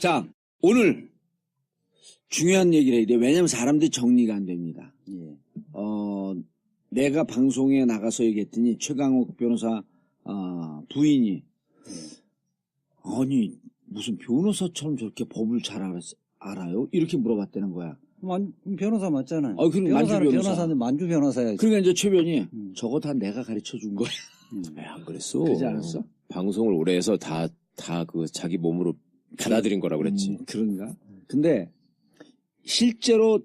자, 오늘 중요한 얘기를 해야 돼. 왜냐면 사람들이 정리가 안 됩니다. 예. 내가 방송에 나가서 얘기했더니 최강욱 변호사 부인이 아니 무슨 변호사처럼 저렇게 법을 잘 알아요? 이렇게 물어봤다는 거야. 변호사 맞잖아요. 변호사는 변호사는 만주 변호사야지. 그러니까 이제 최변이 저거 다 내가 가르쳐 준 거야. 안 그랬어. 그러지 않았어? 방송을 오래 해서 다 그 자기 몸으로 받아들인 거라고 그랬지. 그런가? 근데 실제로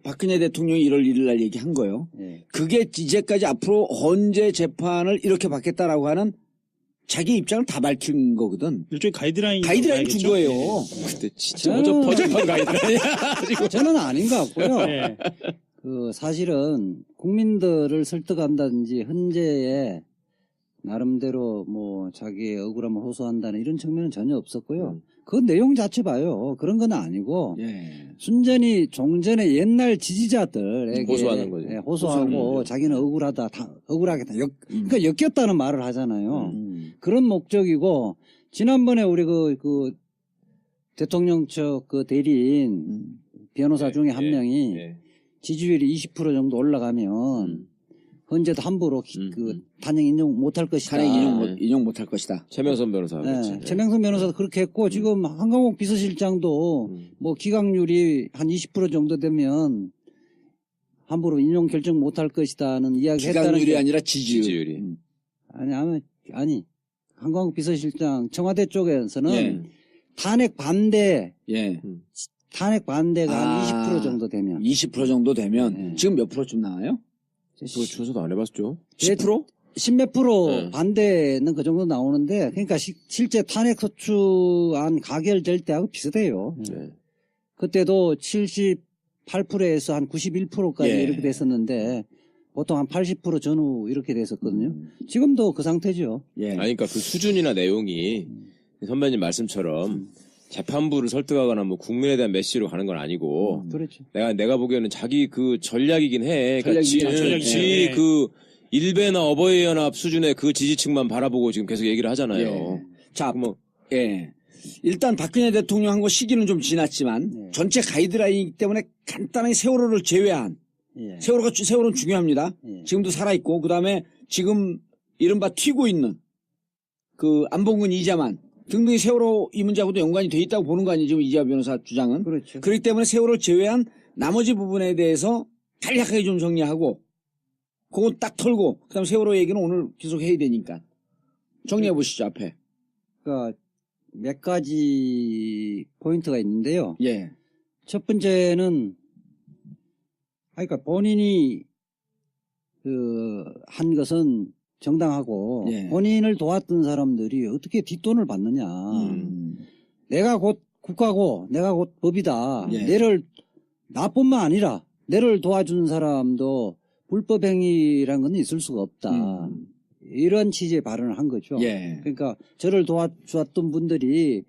박근혜 대통령이 1월 1일 날 얘기한 거예요. 예. 그게 이제까지 앞으로 언제 재판을 이렇게 받겠다라고 하는 자기 입장을 다 밝힌 거거든. 일종의 가이드라인 준 거예요. 그때 진짜 허접한 가이드라인이야. 저는 아닌 것 같고요. 네. 사실은 국민들을 설득한다든지 헌재에 나름대로 뭐 자기의 억울함을 호소한다는 이런 측면은 전혀 없었고요. 그 내용 자체 봐요. 그런 건 아니고 예. 순전히 종전의 옛날 지지자들에게 호소하는 거죠. 호소하고 자기는 억울하다, 억울하겠다. 그러니까 엮였다는 말을 하잖아요. 그런 목적이고 지난번에 우리 그 대통령 측 그 대리인 변호사 중에 한 명이 지지율이 20% 정도 올라가면 헌재도 함부로 탄핵 인용 못할 것이다. 탄핵 인용 못할 것이다. 최명선 변호사. 네. 최명선 변호사도 그렇게 했고 지금 한강욱 비서실장도 뭐 기각률이 한 20% 정도 되면 함부로 인용 결정 못할 것이다는 이야기 했다는 기각률이 아니라 지지율이. 아니 한강욱 비서실장 청와대 쪽에서는 탄핵 반대 탄핵 반대가 한 20% 정도 되면 20% 정도 되면 지금 몇 프로쯤 나와요? 그거 조사도 안 해봤죠. 10%? 10몇 프로 반대는 그 정도 나오는데 그러니까 실제 탄핵 소추안 가결될 때하고 비슷해요. 그때도 78%에서 한 91%까지 이렇게 됐었는데 보통 한 80% 전후 이렇게 됐었거든요. 지금도 그 상태죠. 아니, 그러니까 그 수준이나 내용이 선배님 말씀처럼 재판부를 설득하거나 뭐 국민에 대한 메시지로 가는 건 아니고 그렇죠. 내가 보기에는 자기 그 전략이긴 해. 전략이긴 그 일베나 어버이 연합 수준의 그 지지층만 바라보고 지금 계속 얘기를 하잖아요. 자, 일단 박근혜 대통령 한 거 시기는 좀 지났지만 전체 가이드라인이기 때문에 간단하게 세월호를 제외한 세월호는 중요합니다. 지금도 살아있고 그다음에 지금 이른바 튀고 있는 그 안봉근 이자만 등등이 세월호 이 문제하고도 연관이 돼 있다고 보는 거 아니에요? 지금 이재화 변호사 주장은. 그렇죠. 그렇기 때문에 세월호를 제외한 나머지 부분에 대해서 간략하게 좀 정리하고 그건 딱 털고 그다음 세월호 얘기는 오늘 계속 해야 되니까 정리해 보시죠. 앞에. 그러니까 몇 가지 포인트가 있는데요. 예. 첫 번째는 그러니까 본인이 한 것은 정당하고 본인을 도왔던 사람들이 어떻게 뒷돈을 받느냐. 내가 곧 국가고 내가 곧 법이다. 나뿐만 아니라 내를 도와준 사람도 불법행위라는 건 있을 수가 없다. 이런 취지의 발언을 한 거죠. 그러니까 저를 도와주었던 분들이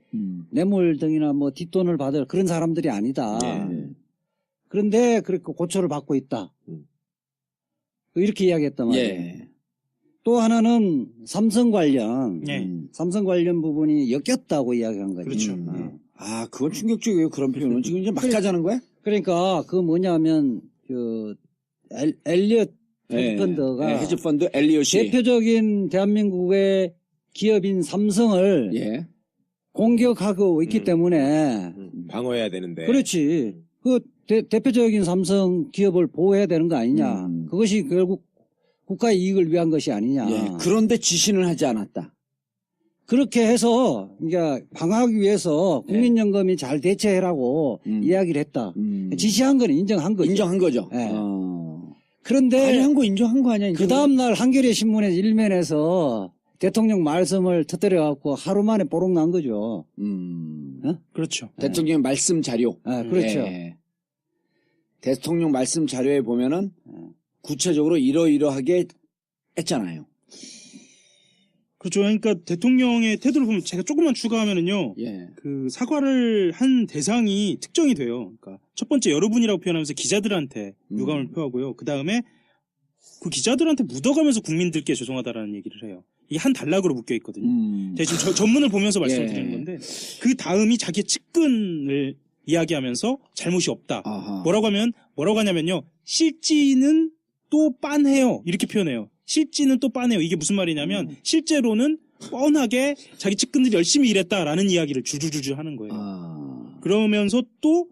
뇌물 등이나 뭐 뒷돈을 받을 그런 사람들이 아니다. 그런데 그렇게 고초를 받고 있다. 이렇게 이야기했단 말이에요. 또 하나는 삼성 관련 부분이 엮였다고 이야기한 거죠. 그렇죠. 그건 충격적이에요. 그런 표현은 지금 이제 막 하자는 거야? 그러니까 그 뭐냐면 엘리엇 헤지펀드가 헤지펀드 엘리엇이 대표적인 대한민국의 기업인 삼성을 공격하고 있기 때문에 방어해야 되는데. 그렇지. 그 대표적인 삼성 기업을 보호해야 되는 거 아니냐. 그것이 결국 국가의 이익을 위한 것이 아니냐. 그런데 지시는 하지 않았다. 그렇게 해서 그러니까 방어하기 위해서 국민연금이 잘 대처해라고 이야기를 했다. 지시한 건 인정한 거죠. 인정한 거죠. 그런데 한 거 인정한 거 아니야? 그 다음날 한겨레 신문의 일면에서 대통령 말씀을 터뜨려 갖고 하루 만에 뽀록 난 거죠. 그렇죠. 대통령 말씀 자료. 그렇죠. 대통령 말씀 자료에 보면은 구체적으로 이러이러하게 했잖아요. 그렇죠. 그러니까 대통령의 태도를 보면 제가 조금만 추가하면은요. 그 사과를 한 대상이 특정이 돼요. 그러니까 첫 번째 여러분이라고 표현하면서 기자들한테 유감을 표하고요. 그 다음에 그 기자들한테 묻어가면서 국민들께 죄송하다라는 얘기를 해요. 이게 한 단락으로 묶여 있거든요. 제가 지금 전문을 보면서 말씀을 드리는 건데 그 다음이 자기의 측근을 이야기하면서 잘못이 없다. 아하. 뭐라고 하냐면요. 실지는 또 빤해요. 이렇게 표현해요. 실지는 또 빤해요. 이게 무슨 말이냐면 실제로는 뻔하게 자기 측근들이 열심히 일했다라는 이야기를 줄줄줄 하는 거예요. 그러면서 또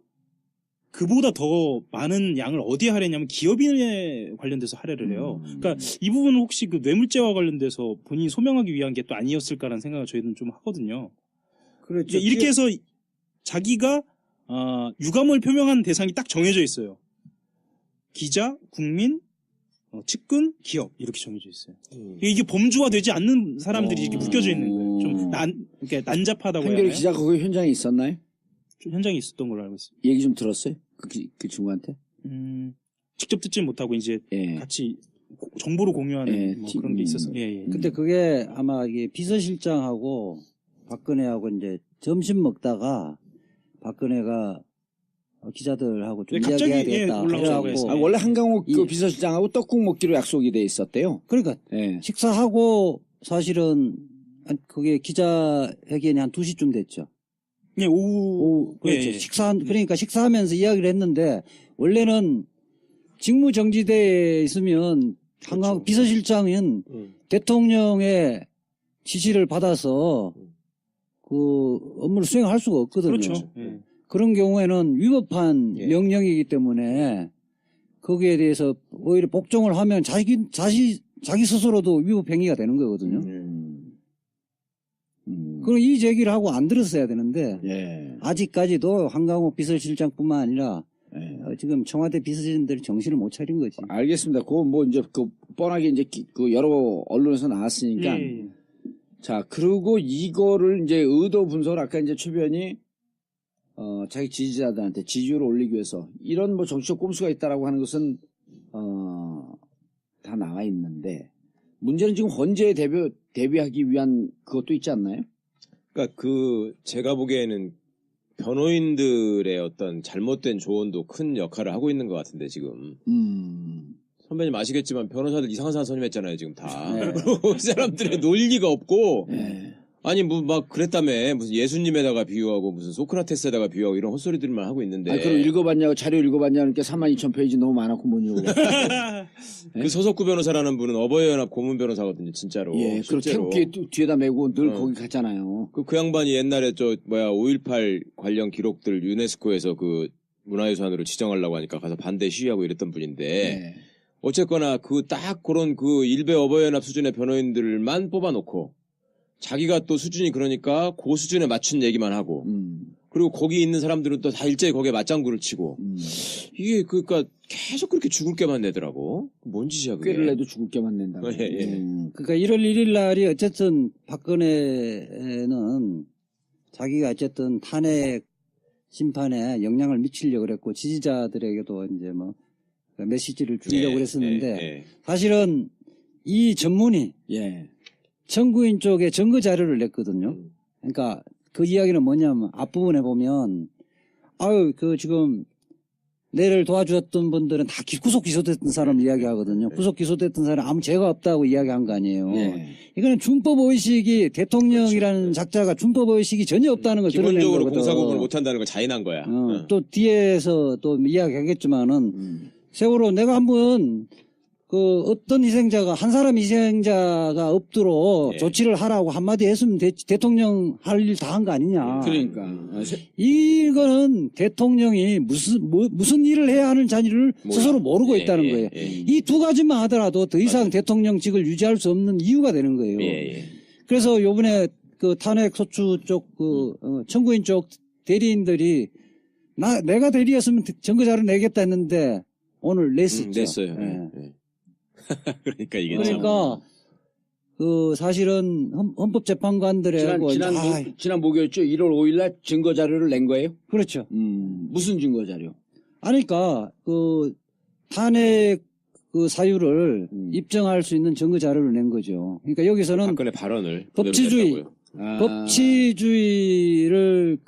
그보다 더 많은 양을 어디에 할애냐면 기업인에 관련돼서 할애를 해요. 그러니까 이 부분은 혹시 그 뇌물죄와 관련돼서 본인이 소명하기 위한 게 또 아니었을까라는 생각을 저희는 좀 하거든요. 그렇죠. 이렇게 해서 자기가 유감을 표명한 대상이 딱 정해져 있어요. 기자, 국민, 측근, 기업 이렇게 정해져 있어요. 이게 범주화되지 않는 사람들이 이렇게 묶여져 있는 거예요. 좀 이렇게 난잡하다고 해야 한겨레 하나요? 기자가 거기 현장에 있었나요? 좀 현장에 있었던 걸로 알고 있습니다. 얘기 좀 들었어요? 그 친구한테? 직접 듣지 못하고 이제 예. 같이 정보를 공유하는 예, 뭐 그런 게 있었어요. 예. 근데 그게 아마 이게 비서실장하고 박근혜하고 이제 점심 먹다가 박근혜가 기자들하고 좀 예, 갑자기, 이야기해야 되겠다. 올라오고 그래갖고 그랬어요. 원래 한강욱 그 비서실장하고 떡국 먹기로 약속이 돼 있었대요. 그러니까 예. 식사하고 사실은 그게 기자회견이 한 2시쯤 됐죠. 예, 오후. 그렇죠. 예. 그러니까 식사하면서 이야기를 했는데 원래는 직무정지대에 있으면 한강 비서실장은 대통령의 지시를 받아서 그 업무를 수행할 수가 없거든요. 그렇죠. 예. 그런 경우에는 위법한 명령이기 때문에 거기에 대해서 오히려 복종을 하면 자기 스스로도 위법 행위가 되는 거거든요. 그럼 이 제기를 하고 안 들었어야 되는데 예. 아직까지도 한강욱 비서실장뿐만 아니라 지금 청와대 비서진들이 정신을 못 차린 거지. 알겠습니다. 그거 뭐 이제 그 뻔하게 이제 그 여러 언론에서 나왔으니까. 예. 자, 그리고 이거를 이제 의도 분석을 아까 이제 최변이 자기 지지자들한테 지지율을 올리기 위해서 이런 뭐 정치적 꼼수가 있다라고 하는 것은 다 나와 있는데 문제는 지금 헌재에 대비하기 위한 그것도 있지 않나요? 그러니까 제가 보기에는 변호인들의 어떤 잘못된 조언도 큰 역할을 하고 있는 것 같은데 지금. 선배님 아시겠지만 변호사들 이상한 사람 선임했잖아요 지금 다. 그리고 그 사람들의 논리가 없고 아니 뭐 막 그랬다며 무슨 예수님에다가 비유하고 무슨 소크라테스에다가 비유하고 이런 헛소리들만 하고 있는데. 아니, 그럼 읽어봤냐고 자료 읽어봤냐니까 42,000페이지 너무 많았고 뭐냐고. 그 서석구 변호사라는 분은 어버이연합 고문 변호사거든요 진짜로. 예, 그리고 태극기 뒤에다 메고 늘 거기 갔잖아요. 그 양반이 옛날에 5.18 관련 기록들 유네스코에서 그 문화유산으로 지정하려고 하니까 가서 반대 시위하고 이랬던 분인데 어쨌거나 딱 그런 일베 어버이연합 수준의 변호인들만 뽑아놓고 자기가 또 수준이 그러니까 그 수준에 맞춘 얘기만 하고 그리고 거기 있는 사람들은 또 다 일제히 거기에 맞장구를 치고 이게 그러니까 계속 그렇게 죽을 게만 내더라고. 뭔 짓이야 그게. 꾀를 내도 죽을 게만 낸다. 그러니까 1월 1일 날이 어쨌든 박근혜는 자기가 어쨌든 탄핵 심판에 영향을 미치려고 그랬고 지지자들에게도 이제 뭐 메시지를 주려고 그랬었는데 사실은 이 전문이 청구인 쪽에 증거 자료를 냈거든요. 그러니까 그 이야기는 뭐냐면 앞부분에 보면 지금 내를 도와주었던 분들은 다 구속 기소됐던 사람 이야기하거든요. 구속 기소됐던 사람 아무 죄가 없다고 이야기한 거 아니에요. 이거는 준법 의식이 대통령이라는 작자가 준법 의식이 전혀 없다는 걸 드러낸 거거든. 기본적으로 공사구분을 못한다는 걸 자인한 거야. 또 뒤에서 또 이야기하겠지만은 세월호 내가 한번 어떤 희생자가 한 사람 희생자가 없도록 조치를 하라고 한마디 했으면 대통령 할 일 다 한 거 아니냐. 그러니까 이거는 대통령이 무슨 일을 해야 하는 자리를 스스로 모르고 있다는 거예요. 이 두 가지만 하더라도 더 이상 대통령직을 유지할 수 없는 이유가 되는 거예요. 그래서 요번에 탄핵 소추 쪽 청구인 쪽 대리인들이 내가 대리였으면 증거 자료 내겠다 했는데 오늘 냈었죠. 냈어요. 그러니까 이게 그러니까 사실은 헌법재판관들하고 지난 목요일죠. 1월 5일날 증거 자료를 낸 거예요? 그렇죠. 무슨 증거 자료? 아니 그러니까 탄핵 사유를 입증할 수 있는 증거 자료를 낸 거죠. 그러니까 여기서는 박근혜 발언을 법치주의를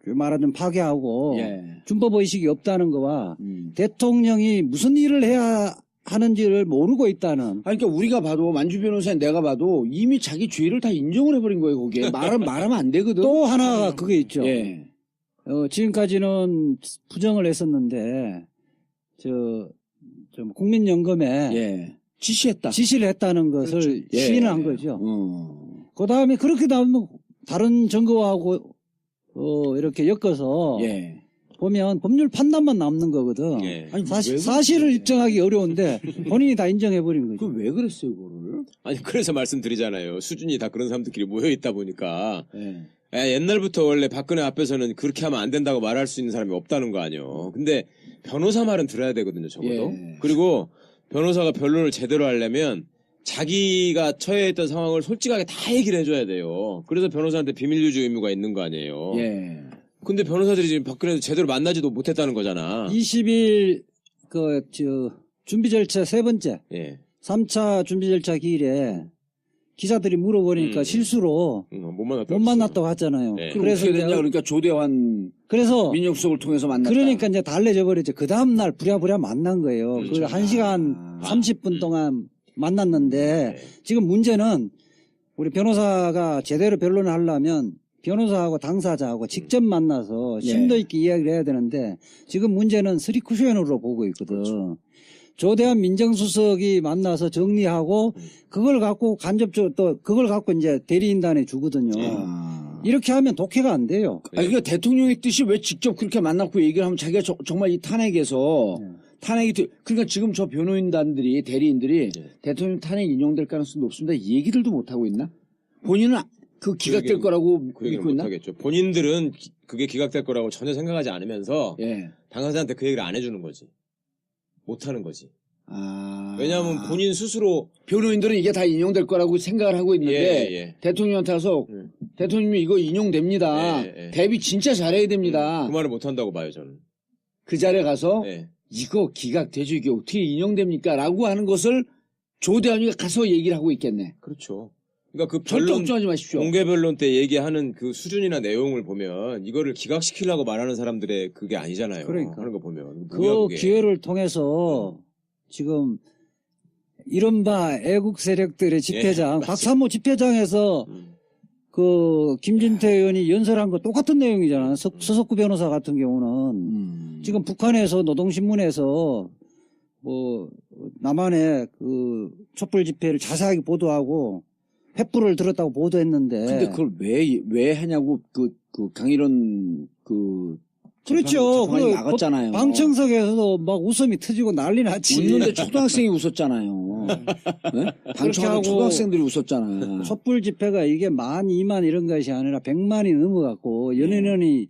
말하자면 파괴하고 준법 의식이 없다는 거와 대통령이 무슨 일을 해야 하는지를 모르고 있다는. 아니, 그러니까 우리가 봐도 만주 변호사인 내가 봐도 이미 자기 죄를 다 인정을 해버린 거예요. 거기에 말하면 안 되거든. 또 하나가 그게 있죠. 예. 지금까지는 부정을 했었는데 국민연금에 예. 지시했다. 지시를 했다는 것을 그렇죠. 예. 시인을 한 거죠. 그 다음에 그렇게 나오면 다른 증거하고 이렇게 엮어서 예. 보면 법률 판단만 남는 거거든. 예. 아니, 사실을 입증하기 어려운데 본인이 다 인정해버린 거죠. 그왜 그랬어요, 그거를? 아니 그래서 말씀드리잖아요. 수준이 다 그런 사람들끼리 모여 있다 보니까 예. 옛날부터 원래 박근혜 앞에서는 그렇게 하면 안 된다고 말할 수 있는 사람이 없다는 거 아니에요. 근데 변호사 말은 들어야 되거든요, 적어도. 예. 그리고 변호사가 변론을 제대로 하려면 자기가 처해 있던 상황을 솔직하게 다 얘기를 해줘야 돼요. 그래서 변호사한테 비밀 유지 의무가 있는 거 아니에요. 예. 근데 변호사들이 지금 박근혜도 제대로 만나지도 못했다는 거잖아. 20일 준비 절차 세 번째 예. 3차 준비 절차 기일에 기자들이 물어보니까 실수로 못 만났다고. 못 만났다고 하잖아요. 네. 그래서 어떻게 됐냐? 그러니까 조대환 그래서 민정수석을 통해서 만났다. 그러니까 이제 달래져 버렸죠. 그 다음날 부랴부랴 만난 거예요. 그렇죠. 그 1시간 30분 동안 만났는데 네. 지금 문제는 우리 변호사가 제대로 변론을 하려면 변호사하고 당사자하고 직접 만나서 심도 있게 이야기를 해야 되는데 지금 문제는 3쿠션으로 보고 있거든. 그렇죠. 조대한 민정수석이 만나서 정리하고 그걸 갖고 간접적으로 또 그걸 갖고 이제 대리인단에 주거든요. 이렇게 하면 독해가 안 돼요. 아니, 그러니까 대통령의 뜻이 왜 직접 그렇게 만났고 얘기를 하면 자기가 정말 이 탄핵에서 탄핵이 그러니까 지금 저 변호인단들이 대리인들이 대통령 탄핵 인용될 가능성이 높습니다. 이 얘기들도 못 하고 있나? 본인은 그 기각될 거라고 그 얘기를 믿고 있나? 못하겠죠. 본인들은 그게 기각될 거라고 전혀 생각하지 않으면서 예. 당사자한테 그 얘기를 안 해주는 거지. 못하는 거지. 아. 왜냐하면 본인 스스로 변호인들은 이게 다 인용될 거라고 생각을 하고 있는데 예. 대통령한테 와서 대통령이 이거 인용됩니다. 예. 대비 진짜 잘해야 됩니다. 그 말을 못한다고 봐요 저는. 그 자리에 가서 예. 이거 기각되죠. 이게 어떻게 인용됩니까? 라고 하는 것을 조대환이가 가서 얘기를 하고 있겠네. 그렇죠. 그러니까 그 절대 변론 걱정하지 마십시오. 공개 변론 때 얘기하는 그 수준이나 내용을 보면 이거를 기각시키려고 말하는 사람들의 그게 아니잖아요. 그러니까. 하는 거 보면 그 기회를 통해서 지금 이른바 애국 세력들의 집회장, 예, 박삼모 집회장에서 그 김진태 의원이 연설한 거 똑같은 내용이잖아요. 서석구 변호사 같은 경우는 지금 북한에서 노동신문에서 뭐 남한의 그 촛불 집회를 자세하게 보도하고 횃불을 들었다고 보도했는데. 근데 그걸 왜 하냐고 그 강일원 그렇죠. 재판이 나갔잖아요. 방청석에서도 막 웃음이 터지고 난리 났지. 웃는데 초등학생이 웃었잖아요. 네? 방청하고 초등학생들이 웃었잖아. 촛불 집회가 이게 10,000, 20,000 이런 것이 아니라 100만이 넘어갔고 연인원이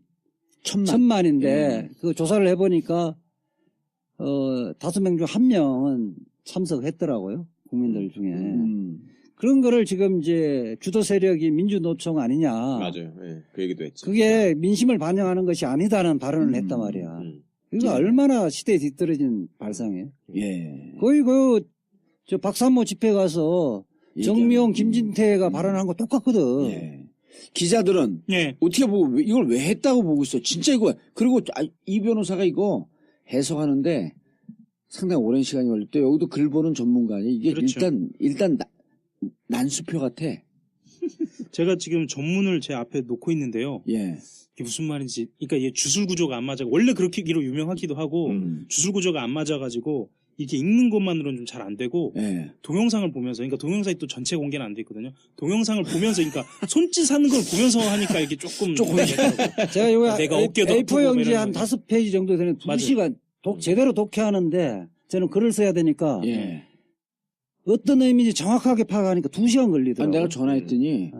1,000만인데 그 조사를 해보니까 5명 중 1명은 참석했더라고요. 국민들 중에. 그런 거를 지금 이제 주도 세력이 민주노총 아니냐. 맞아요. 예. 그 얘기도 했죠. 그게 민심을 반영하는 것이 아니다는 발언을 했단 말이야. 이거 얼마나 시대에 뒤떨어진 발상이에요. 예. 거의 저 박삼모 집회 가서 정미용, 김진태가 발언한 거 똑같거든. 예. 기자들은 예. 어떻게 보고 이걸 왜 했다고 보고 있어? 진짜 이거 그리고 이 변호사가 이거 해석하는데 상당히 오랜 시간이 걸렸대. 여기도 글 보는 전문가 아니야. 이게 그렇죠. 일단 난수표 같아. 제가 지금 전문을 제 앞에 놓고 있는데요. 예. 이게 무슨 말인지, 그러니까 이게 주술 구조가 안 맞아. 원래 그렇게기로 유명하기도 하고 주술 구조가 안 맞아가지고 이렇게 읽는 것만으로는 좀 잘 안 되고 예. 동영상을 보면서, 그러니까 동영상이 또 전체 공개는 안 돼 있거든요. 동영상을 보면서, 그러니까 손짓 하는 걸 보면서 하니까 이게 조금 제가 요거 내가 어깨도 아프고 A4 용지 이런 한 거. 5페이지 정도 되는 2시간 제대로 독해하는데 저는 글을 써야 되니까 예. 어떤 의미인지 정확하게 파악하니까 2시간 걸리더라고요. 내가 전화했더니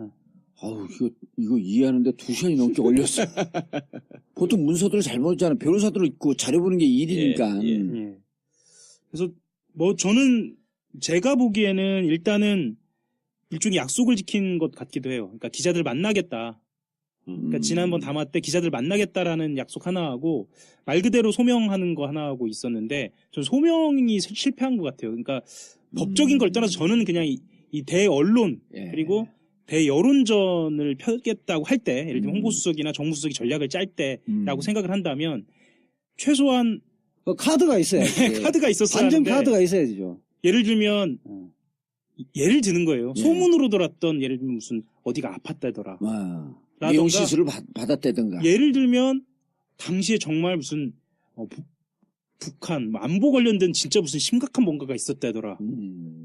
아우 이거 이해하는데 2시간이 넘게 걸렸어. 보통 문서들을 잘 보잖아. 변호사들을 있고 잘해보는 게 일이니까. 예. 그래서 뭐 저는 제가 보기에는 일단은 일종의 약속을 지킨 것 같기도 해요. 그러니까 기자들 만나겠다. 그러니까 지난번 담화 때 기자들 만나겠다라는 약속 하나 하고 말 그대로 소명하는 거 하나 하고 있었는데 전 소명이 실패한 것 같아요. 그러니까 법적인 걸 떠나서 저는 그냥 이 대언론 그리고 대여론전을 펴겠다고 할 때 예를 들면 홍보수석이나 정무수석이 전략을 짤 때라고 생각을 한다면 최소한 카드가 있어야지. 카드가 있었어야 반전 하는데 카드가 있어야죠. 예를 들면 예를 드는 거예요. 네. 소문으로 돌았던 예를 들면 무슨 어디가 아팠다더라. 라던가 미용 시술을 받았다든가. 예를 들면 당시에 정말 무슨 북한 안보 관련된 진짜 무슨 심각한 뭔가가 있었다더라.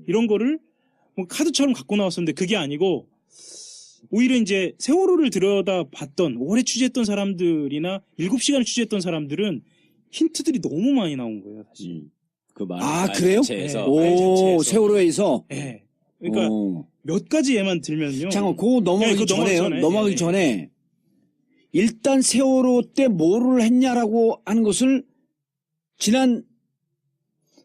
이런 거를 뭐 카드처럼 갖고 나왔었는데 그게 아니고 오히려 이제 세월호를 들여다봤던 오래 취재했던 사람들이나 7시간을 취재했던 사람들은 힌트들이 너무 많이 나온 거예요, 사실. 그 말. 그래요? 자체에서. 오, 세월호에서. 네. 그러니까 몇 가지 예만 들면요. 잠깐, 그거 넘어가기 전에요. 넘어가기 전에 일단 세월호 때 뭐를 했냐라고 하는 것을 지난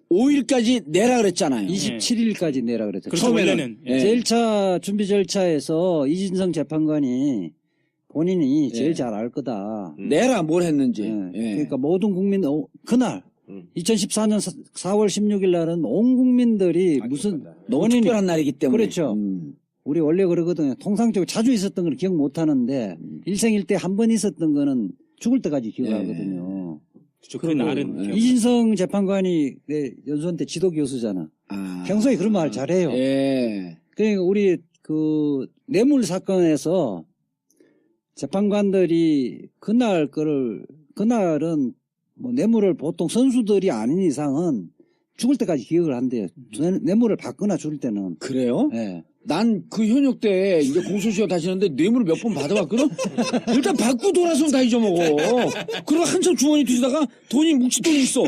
5일까지 내라 그랬잖아요. 27일까지 내라 그랬죠. 그렇죠, 처음에는. 원래는. 제일 차 준비 절차에서 이진성 재판관이 본인이 제일 잘 알 거다. 내라 뭘 했는지. 그러니까 모든 국민 그날 2014년 4월 16일 날은 온 국민들이 무슨 너무 특별한 날이기 때문에. 그렇죠. 우리 원래 그러거든요. 통상적으로 자주 있었던 걸 기억 못 하는데 일생일대 한 번 있었던 거는 죽을 때까지 기억하거든요. 그렇죠. 그 날은. 이진성 재판관이 내 연수원 때 지도 교수잖아. 평소에 그런 말 잘해요. 그러니까 우리 그 뇌물 사건에서 재판관들이 그날은 뭐 뇌물을 보통 선수들이 아닌 이상은 죽을 때까지 기억을 한대요. 뇌물을 받거나 줄 때는. 그래요? 네. 난 그 현역 때 이제 공소시효 다시는데 뇌물을 몇 번 받아봤거든? 일단 받고 돌아서는 다 잊어먹어. 그러고 한참 주머니 뒤지다가 돈이 묵칫돈이 있어.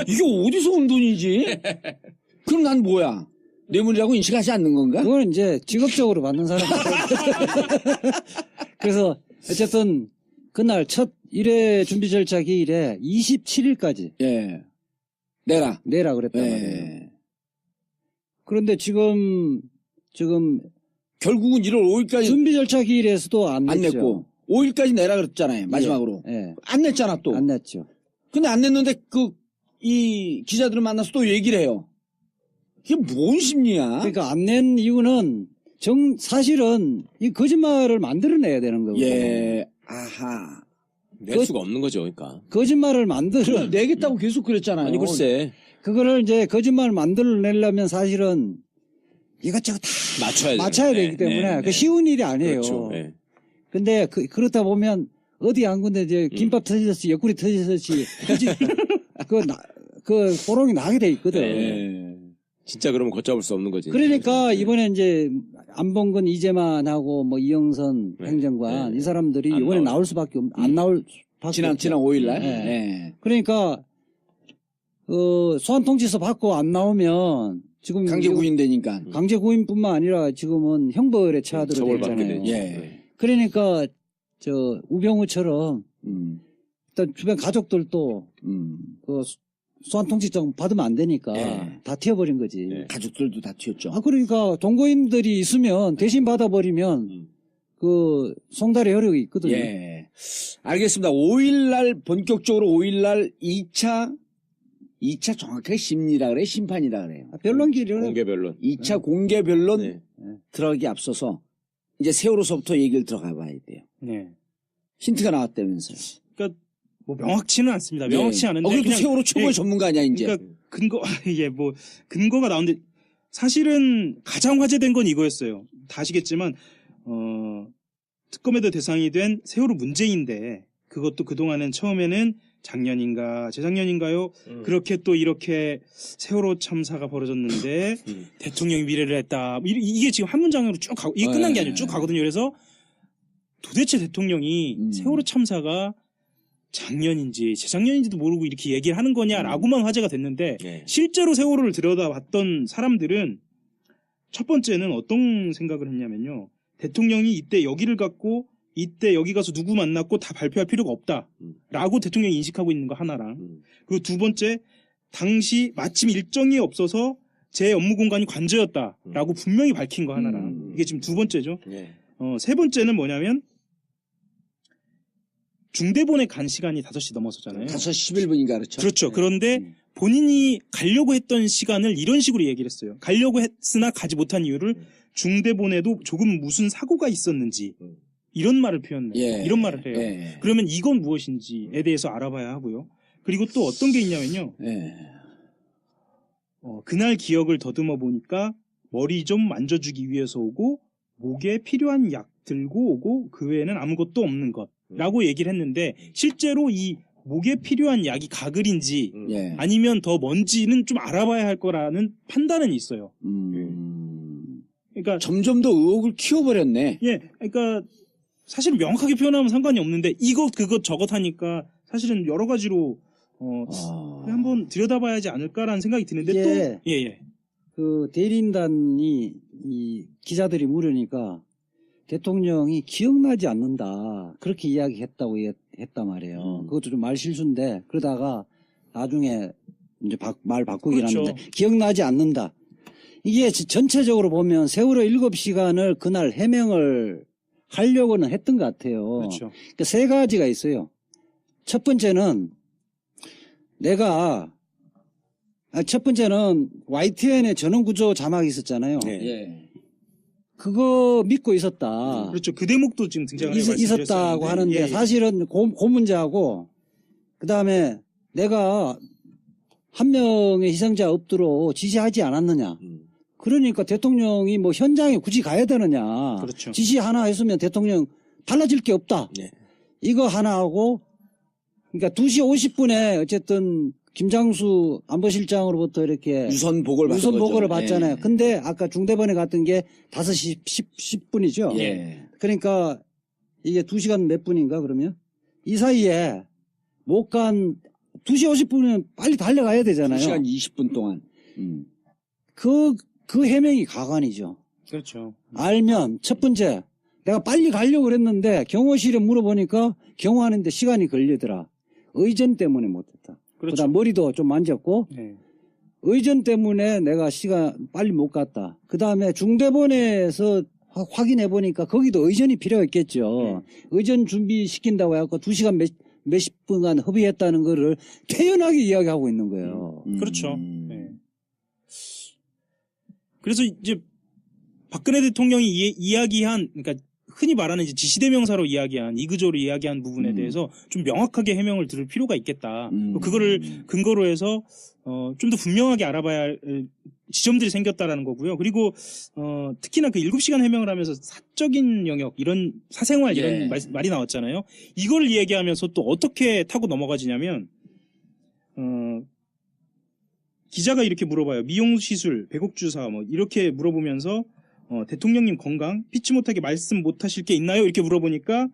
이게 어디서 온 돈이지? 그럼 난 뭐야? 뇌물이라고 인식하지 않는 건가? 그건 이제 직업적으로 받는 사람. 그래서 어쨌든 그날 첫 1회 준비 절차 기일에 27일까지. 내라 그랬단 말이에요. 그런데 지금 결국은 1월 5일까지 준비 절차 기일에서도 안 냈고 5일까지 내라 그랬잖아요. 마지막으로. 안 냈잖아 또. 안 냈죠. 근데 안 냈는데 이 기자들을 만나서 또 얘기를 해요. 이게 뭔 심리야? 그러니까 안 낸 이유는 사실은 이 거짓말을 만들어내야 되는 거거든요. 아하. 낼 수가 없는 거죠, 그러니까. 거짓말을 만들어 내겠다고 계속 그랬잖아요. 아니 글쎄. 그거를 이제 거짓말을 만들어내려면 사실은 이것저것 다 맞춰야 되기 때문에 그 쉬운 일이 아니에요. 그렇죠. 근데 그렇다 보면 어디 한 군데 이제 김밥 터지듯이 옆구리 터지듯이 그 보롱이 나게 돼 있거든. 진짜 그러면 걷잡을 수 없는 거지. 그러니까 이번에 이제 안봉근 이재만하고 뭐 이영선 행정관 이 사람들이 이번에 나올 수밖에 안 나올 지난 5일 날. 그러니까 소환통지서 받고 안 나오면 지금 강제 구인되니까. 강제 구인뿐만 아니라 지금은 형벌에 처하도록 되잖아요. 그러니까 우병우처럼 일단 주변 가족들도 그 소환통지증 받으면 안 되니까 다 튀어버린 거지. 가족들도 다 튀었죠. 그러니까 동거인들이 있으면 대신 받아버리면 그 송달의 효력이 있거든요. 알겠습니다. 5일날 본격적으로 5일날 2차 정확하게 심리라 그래, 심판이라 그래요. 변론기일은 공개 변론. 2차 공개 변론 들어가기 앞서서 이제 세월호서부터 얘기를 들어가 봐야 돼요. 힌트가 나왔다면서요. 그러니까 뭐 명확치는 않습니다. 명확치 않은데 그래도 그냥 세월호 최고의 전문가 아니야 이제. 그러니까 근거가 나오는데 사실은 가장 화제된 건 이거였어요. 다 아시겠지만 특검에도 대상이 된 세월호 문제인데 그것도 그동안은 처음에는 작년인가 재작년인가요? 그렇게 또 이렇게 세월호 참사가 벌어졌는데 대통령이 미래를 했다. 이게 지금 한 문장으로 쭉 가고 이게 끝난 게 아니에요. 쭉 가거든요. 그래서 도대체 대통령이 세월호 참사가 작년인지 재작년인지도 모르고 이렇게 얘기를 하는 거냐라고만 화제가 됐는데 실제로 세월호를 들여다봤던 사람들은 첫 번째는 어떤 생각을 했냐면요. 대통령이 이때 여기를 갔고 이때 여기 가서 누구 만났고 다 발표할 필요가 없다라고 대통령이 인식하고 있는 거 하나랑 그리고 두 번째 당시 마침 일정이 없어서 제 업무 공간이 관저였다라고 분명히 밝힌 거 하나랑 이게 지금 두 번째죠. 세 번째는 뭐냐면 중대본에 간 시간이 5시 넘어서잖아요. 5시 11분인가 그렇죠. 그렇죠. 그런데 본인이 가려고 했던 시간을 이런 식으로 얘기를 했어요. 가려고 했으나 가지 못한 이유를 중대본에도 조금 무슨 사고가 있었는지 이런 말을 표현해요. 이런 말을 해요. 그러면 이건 무엇인지에 대해서 알아봐야 하고요. 그리고 또 어떤 게 있냐면요. 예. 그날 기억을 더듬어 보니까 머리 좀 만져주기 위해서 오고 목에 필요한 약 들고 오고 그 외에는 아무것도 없는 것라고 얘기를 했는데 실제로 이 목에 필요한 약이 가글인지 예. 아니면 더 뭔지는 좀 알아봐야 할 거라는 판단은 있어요. 그러니까 점점 더 의혹을 키워버렸네. 예, 그러니까 사실 명확하게 표현하면 상관이 없는데 이것 그것 저것 하니까 사실은 여러 가지로 한번 들여다봐야 하지 않을까라는 생각이 드는데 이게 또 예. 그 대리인단이 이 기자들이 물으니까 대통령이 기억나지 않는다 그렇게 이야기했다고 했단 말이에요. 그것도 좀 말 실수인데 그러다가 나중에 이제 말 바꾸긴 그렇죠. 하는데 기억나지 않는다. 이게 전체적으로 보면 세월호 7시간을 그날 해명을 하려고는 했던 것 같아요. 그렇죠. 그러니까 세 가지가 있어요. 첫 번째는 YTN의 전원구조 자막이 있었잖아요. 예. 그거 믿고 있었다. 그렇죠. 그 대목도 지금 등장을 있었다고 하는데 사실은 그 문제하고 그다음에 내가 한 명의 희생자 없도록 지시하지 않았느냐. 그러니까 대통령이 뭐 현장에 굳이 가야 되느냐. 그렇죠. 지시 하나 했으면 대통령 달라질 게 없다. 네. 이거 하나 하고 그러니까 2시 50분에 어쨌든 김장수 안보실장으로부터 이렇게 우선 보고를 받잖아요. 예. 근데 아까 중대본에 갔던 게 5시 10분이죠. 예. 그러니까 이게 2시간 몇 분인가 그러면? 이 사이에 못 간 2시 50분은 빨리 달려가야 되잖아요. 2시간 20분 동안. 그 해명이 가관이죠. 그렇죠. 알면 첫 번째 내가 빨리 가려고 그랬는데 경호실에 물어보니까 경호하는데 시간이 걸리더라. 의전 때문에 못했다. 그렇죠. 그다음 머리도 좀 만졌고 네. 의전 때문에 내가 시간 빨리 못 갔다. 그다음에 중대본에서 확인해 보니까 거기도 의전이 필요했겠죠. 의전 준비시킨다고 해갖고 2시간 몇십 분간 협의했다는 거를 태연하게 이야기하고 있는 거예요. 그렇죠. 네. 그래서 이제 박근혜 대통령이 이야기한 그러니까 흔히 말하는 이제 지시대명사로 이야기한 이그조로 이야기한 부분에 대해서 좀 명확하게 해명을 들을 필요가 있겠다. 그거를 근거로 해서 좀 더 분명하게 알아봐야 할 지점들이 생겼다라는 거고요. 그리고 특히나 그 7시간 해명을 하면서 사적인 영역 이런 사생활 이런 말이 나왔잖아요. 이걸 이야기하면서 또 어떻게 타고 넘어가지냐면 기자가 이렇게 물어봐요. 미용시술, 배곡주사 뭐 이렇게 물어보면서 대통령님 건강 피치 못하게 말씀 못하실 게 있나요? 이렇게 물어보니까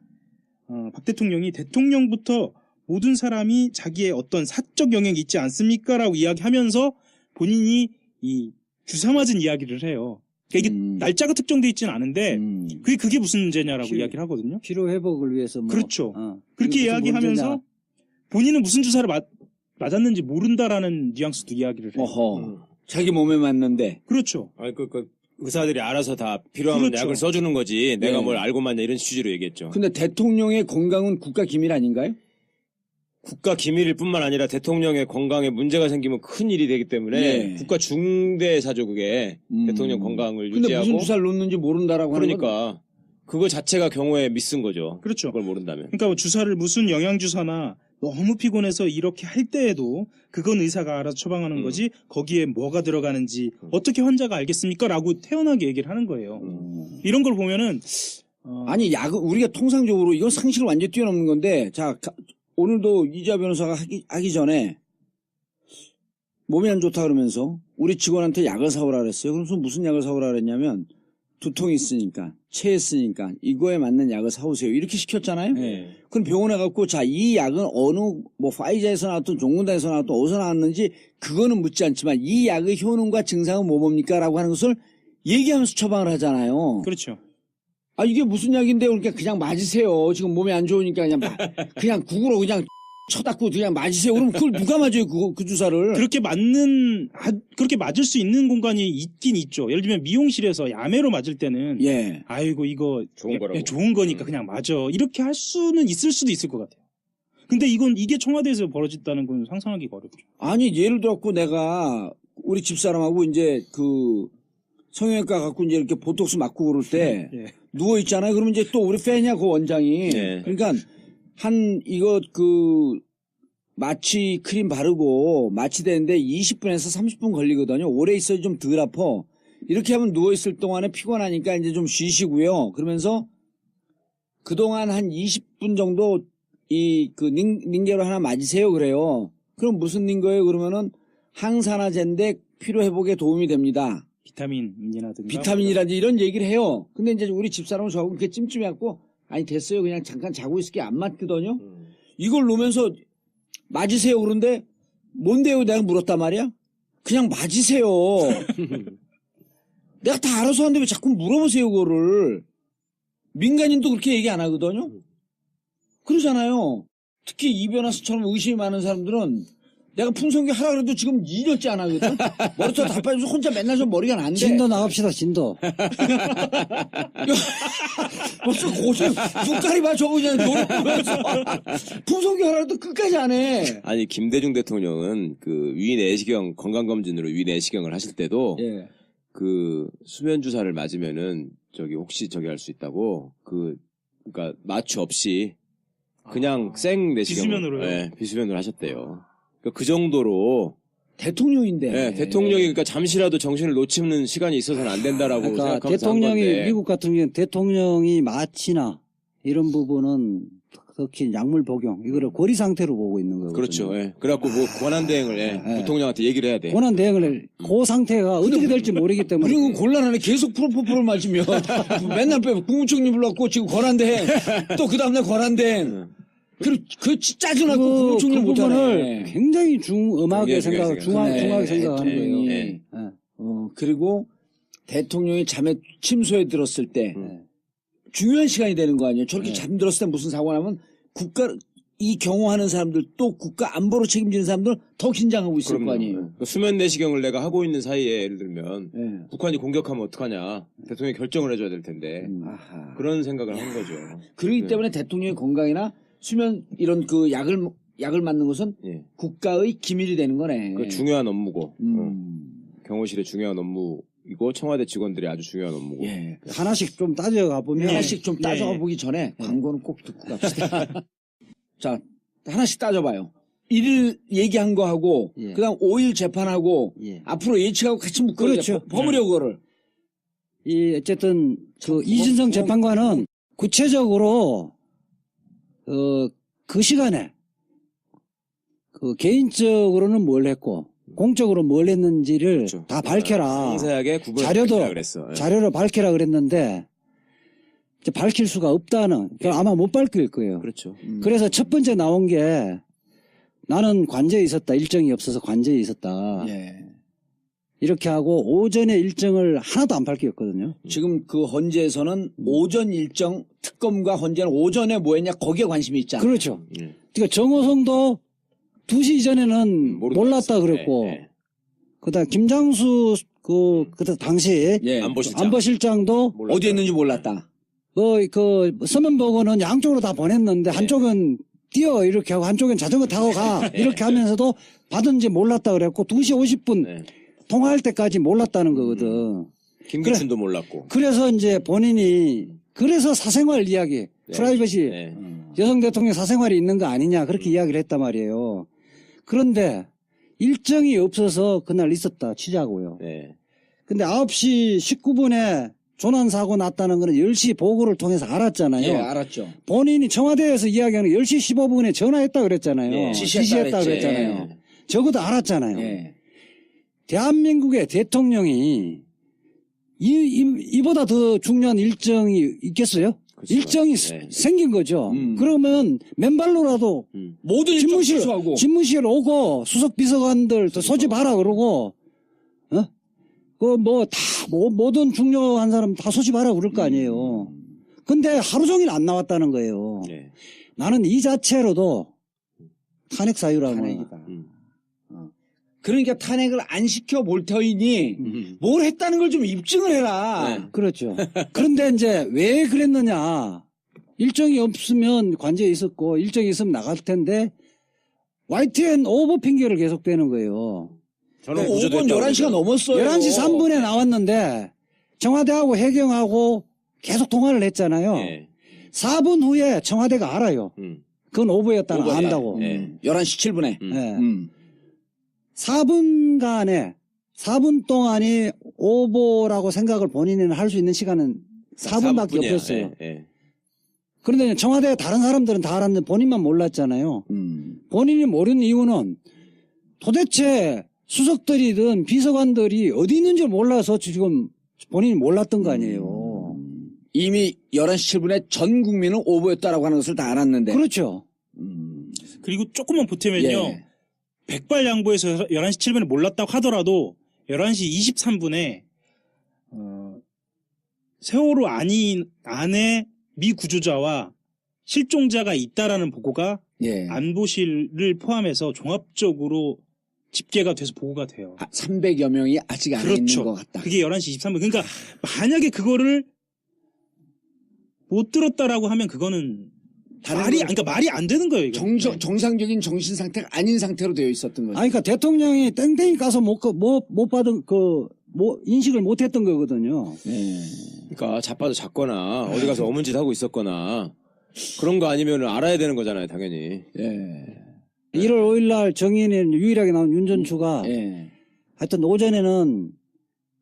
박 대통령이 대통령부터 모든 사람이 자기의 어떤 사적 영역이 있지 않습니까? 라고 이야기하면서 본인이 이 주사 맞은 이야기를 해요. 그러니까 이게 날짜가 특정돼 있지는 않은데 그게 무슨 문제냐라고 이야기를 하거든요. 피로 회복을 위해서 뭐 그렇죠. 그렇게 이야기하면서 문제냐. 본인은 무슨 주사를 맞았는지 모른다라는 뉘앙스도 이야기를 해요. 어허. 자기 몸에 맞는데. 그렇죠. 아니 그 의사들이 알아서 다 필요하면 그렇죠. 약을 써주는 거지. 내가 네. 뭘 알고 맞냐 이런 취지로 얘기했죠. 근데 대통령의 건강은 국가 기밀 아닌가요? 국가 기밀일 뿐만 아니라 대통령의 건강에 문제가 생기면 큰 일이 되기 때문에 네. 국가 중대사죠 그게. 대통령 건강을 근데 유지하고. 무슨 주사를 놓는지 모른다라고 하는 건 그러니까 그거 자체가 경우에 미스인 거죠. 그렇죠. 그걸 모른다면. 그러니까 주사를 무슨 영양주사나 너무 피곤해서 이렇게 할 때에도 그건 의사가 알아서 처방하는 거지 거기에 뭐가 들어가는지 어떻게 환자가 알겠습니까? 라고 태연하게 얘기를 하는 거예요. 이런 걸 보면은 아니 약은 우리가 통상적으로 이건 상식을 완전히 뛰어넘는 건데 자 오늘도 이자 변호사가 하기 전에 몸이 안 좋다 그러면서 우리 직원한테 약을 사오라 그랬어요. 그래서 무슨 약을 사오라 그랬냐면 두통이 있으니까 체했으니까 이거에 맞는 약을 사오세요. 이렇게 시켰잖아요. 네. 그럼 병원에 갖고 자 이 약은 어느 뭐 파이자에서 나왔든 종군단에서 나왔든 어디서 나왔는지 그거는 묻지 않지만 이 약의 효능과 증상은 뭡니까? 라고 하는 것을 얘기하면서 처방을 하잖아요. 그렇죠. 아 이게 무슨 약인데 그러니까 그냥 맞으세요. 지금 몸이 안 좋으니까 그냥 국으로 그냥 쳐닫고 그냥 맞으세요. 그럼 그걸 누가 맞아요? 그 주사를. 그렇게 맞을 수 있는 공간이 있긴 있죠. 예를 들면 미용실에서 야매로 맞을 때는 예. 아이고 이거 좋은 거라고. 좋은 거니까 그냥 맞아. 이렇게 할 수는 있을 수도 있을 것 같아요. 근데 이게 청와대에서 벌어졌다는 건 상상하기가 어렵죠. 아니 예를 들어갖고 내가 우리 집사람하고 이제 그 성형외과 갖고 이제 이렇게 보톡스 맞고 그럴 때 예. 누워 있잖아요. 그러면 이제 또 우리 팬이야 그 원장이. 네. 그러니까 한 이거 그 마취 크림 바르고 마취되는데 20분에서 30분 걸리거든요. 오래 있어야 좀 덜 아파. 이렇게 하면 누워있을 동안에 피곤하니까 이제 좀 쉬시고요. 그러면서 그동안 한 20분 정도 닌게로 하나 맞으세요. 그래요. 그럼 무슨 닌거예요? 그러면은 항산화제인데 피로회복에 도움이 됩니다. 비타민이라든가. 비타민이라든지 이런 얘기를 해요. 근데 이제 우리 집사람은 저하고 그렇게 찜찜해갖고 아니 됐어요. 그냥 잠깐 자고 있을게 안 맞거든요. 이걸 놓으면서 맞으세요. 그런데 뭔데요? 내가 물었단 말이야. 그냥 맞으세요. 내가 다 알아서 하는데 왜 자꾸 물어보세요. 그거를. 민간인도 그렇게 얘기 안 하거든요. 그러잖아요. 특히 이변화스처럼 의심이 많은 사람들은 내가 풍성기 하라 그래도 지금 2년째 안 하거든. 머리털 다 빠져서 혼자 맨날 좀 머리가 안 돼. 진도 나갑시다. 진도. 벌써 고생 눈깔이 봐 저거 그냥 노력하면서 풍성기 하라 해도 끝까지 안 해. 아니 김대중 대통령은 그 위내시경 건강검진으로 위내시경을 하실 때도 예. 그 수면 주사를 맞으면은 저기 혹시 저기 할 수 있다고 그러니까 마취 없이 그냥 생 내시경을 비수면으로요? 네, 비수면으로 하셨대요. 그 정도로 대통령인데. 네, 대통령이 그러니까 잠시라도 정신을 놓치는 시간이 있어서는 안 된다라고 그러니까 생각하면서 한 대통령이 건데. 미국 같은 경우는 대통령이 마취나 이런 부분은 특히 약물 복용 이거를 고리 상태로 보고 있는 거거든요. 그렇죠. 예. 그래갖고 뭐 권한 대행을 대통령한테 얘기를 해야 돼. 권한 대응을 그 상태가 어떻게 될지 모르기 때문에 우리는 곤란하네. 계속 프로포폴을 맞으면 맨날 국무총리 불렀고 지금 권한대행 또 그 다음날 권한대행. 그리고 짜증나고 국무총리 그 못하네. 부분을 굉장히 중하게 중요하게 중하게 네, 생각하는 거예요. 네. 예. 그리고 대통령이 잠에 침소에 들었을 때 네. 중요한 시간이 되는 거 아니에요. 저렇게 네. 잠들었을 때 무슨 사고가 나면 이 경호하는 사람들 또 국가 안보로 책임지는 사람들 더 긴장하고 있을 거 아니에요. 그 수면 내시경을 내가 하고 있는 사이에 예를 들면 네. 북한이 공격하면 어떡하냐. 대통령이 결정을 해줘야 될 텐데. 아하. 그런 생각을 한 거죠. 그렇기 네. 때문에 대통령의 건강이나 수면 이런 그 약을 맞는 것은 예. 국가의 기밀이 되는 거네. 그 중요한 업무고 경호실의 중요한 업무이고 청와대 직원들이 아주 중요한 업무고. 예. 하나씩 좀 따져가 보면 하나씩 좀 따져가 보기 전에 광고는 꼭 듣고 갑시다. 자, 하나씩 따져봐요. 1일 얘기한 거하고 예. 그다음 5일 재판하고 예. 앞으로 예측하고 같이 묶어 그렇죠. 버무려 그거를. 어쨌든 그 이준성 재판관은 구체적으로 그 시간에 그 개인적으로는 뭘 했고 공적으로 뭘 했는지를 그렇죠. 다 밝혀라. 상세하게 구분을 자료도 밝히라 그랬어. 예. 자료로 밝혀라 그랬는데 이제 밝힐 수가 없다는. 그러니까 아마 못 밝힐 거예요. 그렇죠. 그래서 첫 번째 나온 게 나는 관저에 있었다. 일정이 없어서 관저에 있었다. 예. 이렇게 하고 오전에 일정을 하나도 안 밝혔거든요. 지금 그 헌재에서는 오전 일정 특검과 헌재는 오전에 뭐 했냐 거기에 관심이 있잖아. 그렇죠. 그러니까 정호성도 2시 이전에는 몰랐다 그랬고 그다음 김장수 그때 당시 예. 안보실장도 어디에 있는지 몰랐다. 그 서면 보고는 양쪽으로 다 보냈는데 한쪽은 뛰어 이렇게 하고 한쪽은 자전거 타고 가 이렇게 하면서도 받은지 몰랐다 그랬고 2시 50분 통화할 때까지 몰랐다는 거거든. 김기춘도 몰랐고. 그래서 이제 본인이 그래서 사생활 이야기, 프라이버시 여성 대통령 사생활이 있는 거 아니냐 그렇게 이야기를 했단 말이에요. 그런데 일정이 없어서 그날 있었다 치자고요. 근데 9시 19분에 조난사고 났다는 거는 10시 보고를 통해서 알았잖아요. 예, 알았죠. 본인이 청와대에서 이야기하는 10시 15분에 전화했다 그랬잖아요. 예, 지시했다 그랬잖아요. 적어도 알았잖아요. 예. 대한민국의 대통령이 이보다 더 중요한 일정이 있겠어요? 그렇죠. 일정이 생긴 거죠. 그러면 맨발로라도 모든 일정 취소하고 집무실 오고 수석 비서관들 소집하라 그러고 모든 중요한 사람 다 소집하라 그럴 거 아니에요. 근데 하루 종일 안 나왔다는 거예요. 나는 이 자체로도 탄핵 사유라는 탄핵이다. 그러니까 탄핵을 안 시켜 볼 터이니 뭘 했다는 걸 좀 입증을 해라. 그렇죠. 그런데 이제 왜 그랬느냐. 일정이 없으면 관제에 있었고 일정이 있으면 나갈 텐데 YTN 오버 핑계를 계속 대는 거예요. 저는 오전 11시가 넘었어요. 11시 3분에 나왔는데 청와대하고 해경하고 계속 통화를 했잖아요. 4분 후에 청와대가 알아요. 그건 오버였다는 거 오버야. 안다고. 예. 11시 7분에. 예. 4분간에 4분 동안이 오버라고 생각을 본인은 할 수 있는 시간은 4분밖에 4분이야. 없었어요. 예, 예. 그런데 청와대 다른 사람들은 다 알았는데 본인만 몰랐잖아요. 본인이 모르는 이유는 도대체 수석들이든 비서관들이 어디 있는지 몰라서 지금 본인이 몰랐던 거 아니에요. 이미 11시 7분에 전 국민은 오버였다라고 하는 것을 다 알았는데. 그렇죠. 그리고 조금만 보태면요. 예. 백발양보에서 11시 7분에 몰랐다고 하더라도 11시 23분에 세월호 안에 미 구조자와 실종자가 있다라는 보고가 예. 안보실을 포함해서 종합적으로 집계가 돼서 보고가 돼요. 300여 명이 아직 안에 그렇죠. 있는 것 같다. 그게 11시 23분. 그러니까 만약에 그거를 못 들었다라고 하면 그거는 말이 안 되는 거예요. 이거. 정상적인 정신 상태가 아닌 상태로 되어 있었던 거죠. 아니, 그러니까 대통령이 땡땡이 가서 못 받은 인식을 못 했던 거거든요. 예. 그러니까 자빠도 잤거나 어디 가서 어문짓 하고 있었거나 그런 거 아니면 알아야 되는 거잖아요, 당연히. 예. 1월 5일 날 정의연에 유일하게 나온 윤전추가 예. 하여튼 오전에는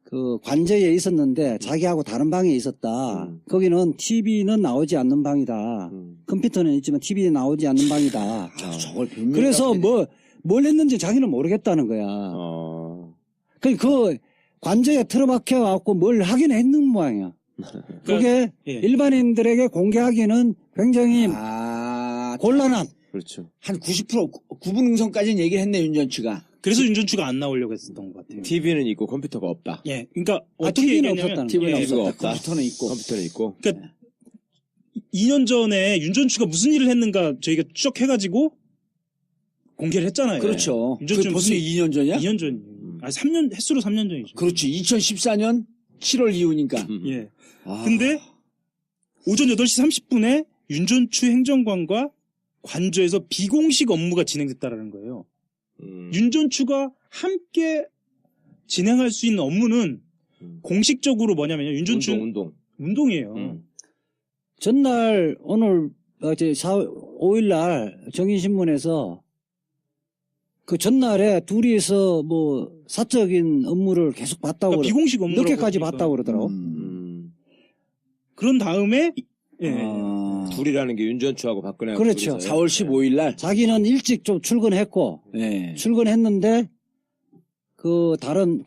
그 관저에 있었는데 자기하고 다른 방에 있었다. 거기는 TV는 나오지 않는 방이다. 컴퓨터는 있지만 TV는 나오지 않는 방이다. 저걸 그래서 뭘 했는지 자기는 모르겠다는 거야. 그 관저에 틀어박혀 갖고 뭘 하긴 했는 모양이야. 그게 예. 일반인들에게 공개하기는 굉장히 곤란한. 그렇죠. 한 90% 구분 응성까지는 얘기를 했네, 윤전추가. 그래서 윤전추가 안 나오려고 했었던 것 같아요. TV는 있고 컴퓨터가 없다. 예, 그러니까 어떻게 TV는 얘기했냐면 없었다는 TV는 TV가 없었다. 없다. 컴퓨터는 있고. 컴퓨터는 있고. 그러니까 2년 전에 윤전추가 무슨 일을 했는가 저희가 추적해가지고 공개를 했잖아요. 그렇죠. 윤전추는 그게 벌써 무슨- 2년 전이야? 2년 전. 아니 3년 횟수로 3년 전이죠. 그렇지. 2014년 7월 이후니까. 예. 아. 근데 오전 8시 30분에 윤전추 행정관과 관저에서 비공식 업무가 진행됐다라는 거예요. 윤전추가 함께 진행할 수 있는 업무는 공식적으로 뭐냐면요. 윤전추 운동이에요. 전날 오늘 5일 날 정의신문에서 그 전날에 둘이서 뭐 사적인 업무를 계속 봤다고 그러니까 비공식 업무 늦게까지 봤다고 그러더라고. 그런 다음에 예. 둘이라는 게 윤전추하고 박근혜하고 그렇죠. 둘이서요? 4월 15일 날. 자기는 일찍 좀 출근했고 네. 출근했는데 그 다른